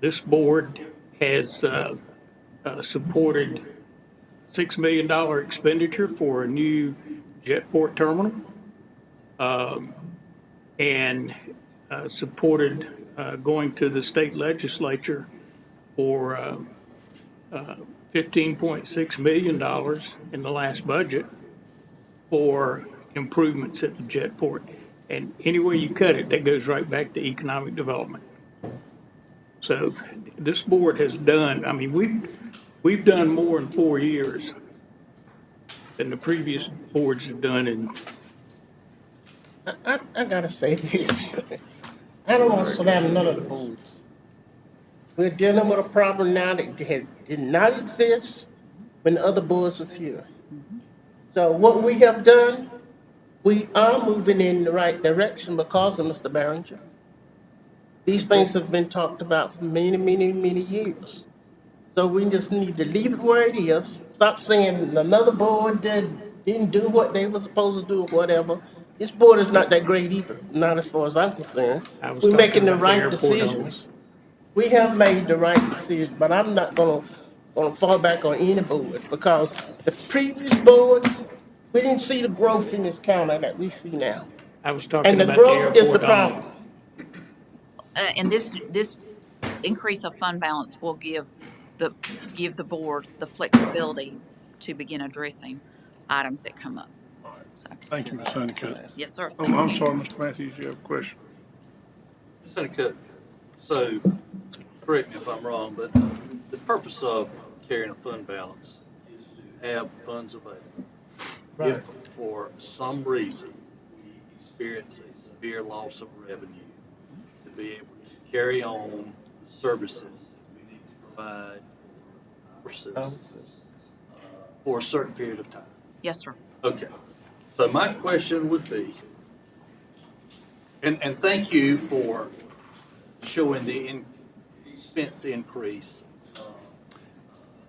Speaker 3: this board has supported $6 million expenditure for a new Jetport terminal, and supported going to the state legislature for $15.6 million in the last budget for improvements at the Jetport. And anywhere you cut it, that goes right back to economic development. So this board has done, I mean, we've done more in 4 years than the previous boards have done in.
Speaker 4: I gotta say this. I don't want to slam none of the boards. We're dealing with a problem now that did not exist when the other boards was here. So what we have done, we are moving in the right direction because of Mr. Barringer. These things have been talked about for many, many, many years. So we just need to leave it where it is. Stop saying another board didn't do what they were supposed to do or whatever. This board is not that great either, not as far as I'm concerned. We're making the right decisions. We have made the right decision, but I'm not gonna fall back on any board because the previous boards, we didn't see the growth in this county that we see now.
Speaker 3: I was talking
Speaker 4: And the
Speaker 3: about
Speaker 4: growth is the
Speaker 3: airport only.
Speaker 4: problem.
Speaker 17: And this increase of fund balance will give the board the flexibility to begin addressing items that come up. So,
Speaker 1: Thank you, Ms. Honeycutt.
Speaker 17: yes, sir.
Speaker 1: Oh, I'm sorry, Mr. Matthews, you have a question?
Speaker 13: Ms. Honeycutt, so, correct me if I'm wrong, but the purpose of carrying a fund balance is to have funds available.
Speaker 4: Right.
Speaker 13: If for some reason we experience a severe loss of revenue, to be able to carry on the services that we need to provide for citizens for a certain period of time.
Speaker 17: Yes, sir.
Speaker 13: Okay, so my question would be, and thank you for showing the expense increase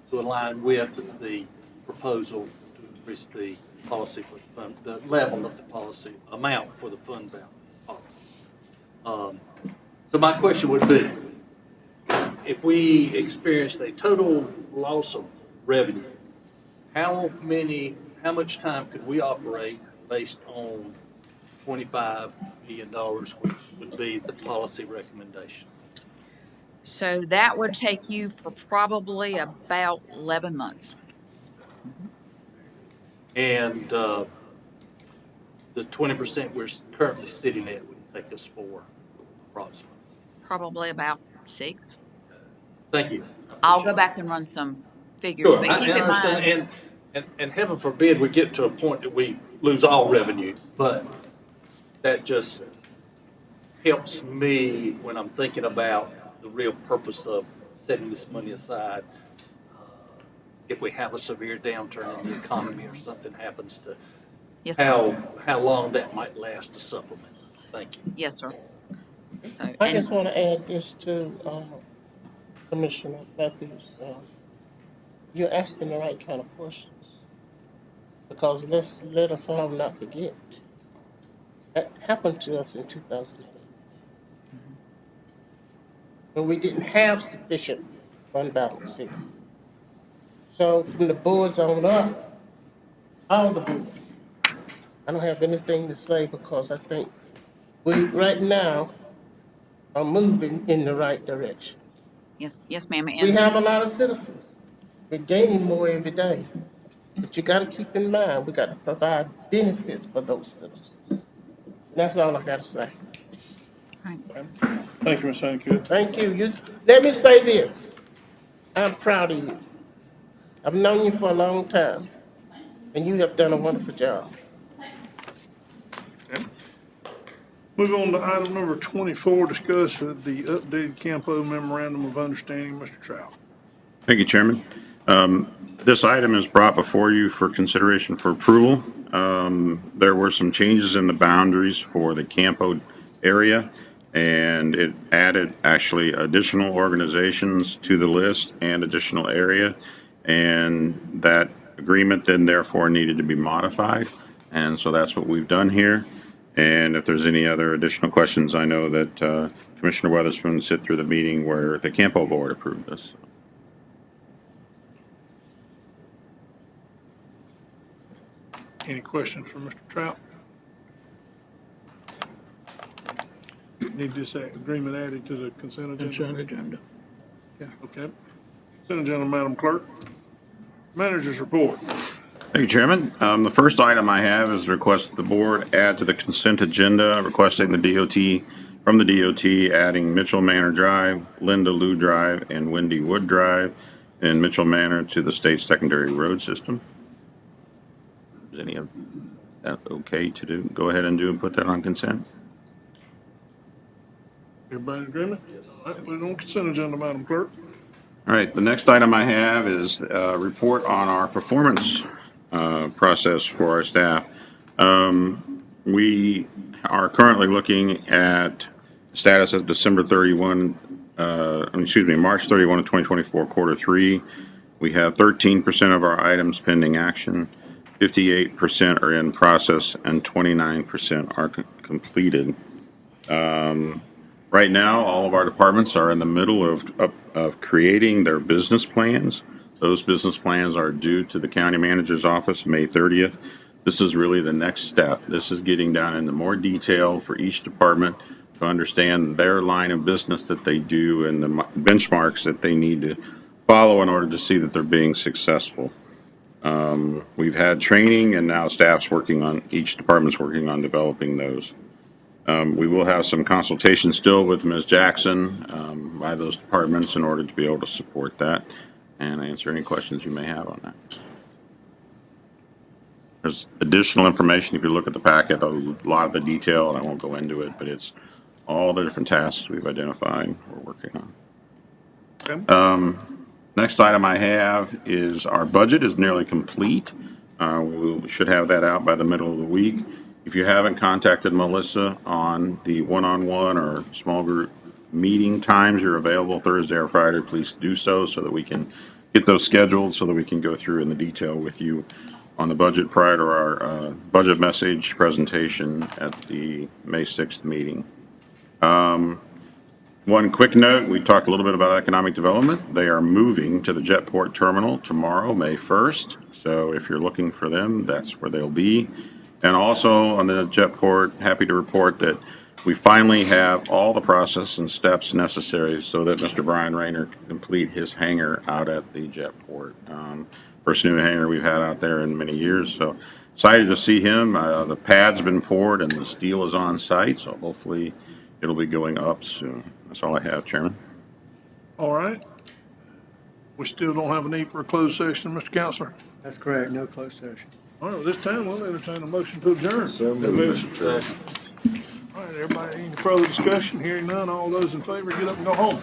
Speaker 13: to align with the proposal to increase the policy for the fund, the level of the policy amount for the fund balance policy. So my question would be, if we experienced a total loss of revenue, how much time could we operate based on $25 million, which would be the policy recommendation?
Speaker 17: So that would take you for probably about 11 months.
Speaker 13: And the 20% we're currently sitting at would take us for approximately.
Speaker 17: Probably about 6.
Speaker 13: Thank you.
Speaker 17: I'll go back and run some figures.
Speaker 13: Sure,
Speaker 17: But
Speaker 13: I
Speaker 17: keep in mind,
Speaker 13: understand, and heaven forbid we get to a point that we lose all revenue, but that just helps me when I'm thinking about the real purpose of setting this money aside. If we have a severe downturn in the economy or something happens to,
Speaker 17: yes, sir.
Speaker 13: how long that might last to supplement. Thank you.
Speaker 17: Yes, sir. So,
Speaker 4: I just want to add this to Commissioner Matthews. You're asking the right kind of questions. Because let us all not forget. That happened to us in 2008. But we didn't have sufficient fund balance here. So from the boards on up, all the boards, I don't have anything to say because I think we right now are moving in the right direction.
Speaker 17: yes, ma'am.
Speaker 4: We
Speaker 17: And
Speaker 4: have a lot of citizens. We're gaining more every day. But you got to keep in mind, we got to provide benefits for those citizens. And that's all I got to say.
Speaker 1: Thank you, Ms. Honeycutt.
Speaker 4: Thank you. Let me say this. I'm proud of you. I've known you for a long time, and you have done a wonderful job.
Speaker 1: Move on to item number 24, discuss the updated Campo Memorandum of Understanding. Mr. Trout.
Speaker 18: Thank you, Chairman. This item is brought before you for consideration for approval. There were some changes in the boundaries for the Campo area, and it added actually additional organizations to the list and additional area, and that agreement then therefore needed to be modified, and so that's what we've done here. And if there's any other additional questions, I know that Commissioner Weatherspoon sit through the meeting where the Campo Board approved this.
Speaker 1: Any questions for Mr. Trout? Need this agreement added to the consent agenda?
Speaker 3: Consent agenda.
Speaker 1: Yeah, okay. Consent agenda, Madam Clerk. Manager's report.
Speaker 18: Thank you, Chairman. The first item I have is request the board add to the consent agenda requesting the DOT, from the DOT, adding Mitchell Manor Drive, Linda Lou Drive, and Wendy Wood Drive in Mitchell Manor to the state secondary road system. Is any of that okay to do? Go ahead and do and put that on consent?
Speaker 1: Everybody in agreement? All right, put it on consent agenda, Madam Clerk.
Speaker 18: All right, the next item I have is a report on our performance process for our staff. We are currently looking at status of December 31, March 31 of 2024, quarter 3. We have 13% of our items pending action, 58% are in process, and 29% are completed. Right now, all of our departments are in the middle of creating their business plans. Those business plans are due to the county manager's office May 30th. This is really the next step. This is getting down into more detail for each department to understand their line of business that they do and the benchmarks that they need to follow in order to see that they're being successful. We've had training, and now each department's working on developing those. We will have some consultation still with Ms. Jackson by those departments in order to be able to support that and answer any questions you may have on that. There's additional information if you look at the packet, a lot of the detail, and I won't go into it, but it's all the different tasks we've identified we're working on. Next item I have is our budget is nearly complete. We should have that out by the middle of the week. If you haven't contacted Melissa on the one-on-one or small group meeting times you're available Thursday or Friday, please do so that we can get those scheduled so that we can go through in the detail with you on the budget prior to our budget message presentation at the May 6th meeting. One quick note, we talked a little bit about economic development. They are moving to the Jetport Terminal tomorrow, May 1st. So if you're looking for them, that's where they'll be. And also on the Jetport, happy to report that we finally have all the process and steps necessary so that Mr. Brian Rayner can complete his hangar out at the Jetport. First new hangar we've had out there in many years. So excited to see him. The pad's been poured and the steel is on site. So hopefully it'll be going up soon. That's all I have, Chairman.
Speaker 1: All right. We still don't have a need for a closed session, Mr. Counselor?
Speaker 19: That's correct, no closed session.
Speaker 1: All right, this time we'll entertain a motion to adjourn.
Speaker 19: So moved, Mr. Chairman.
Speaker 1: All right, everybody, any further discussion? Hearing none, all those in favor, get up and go home.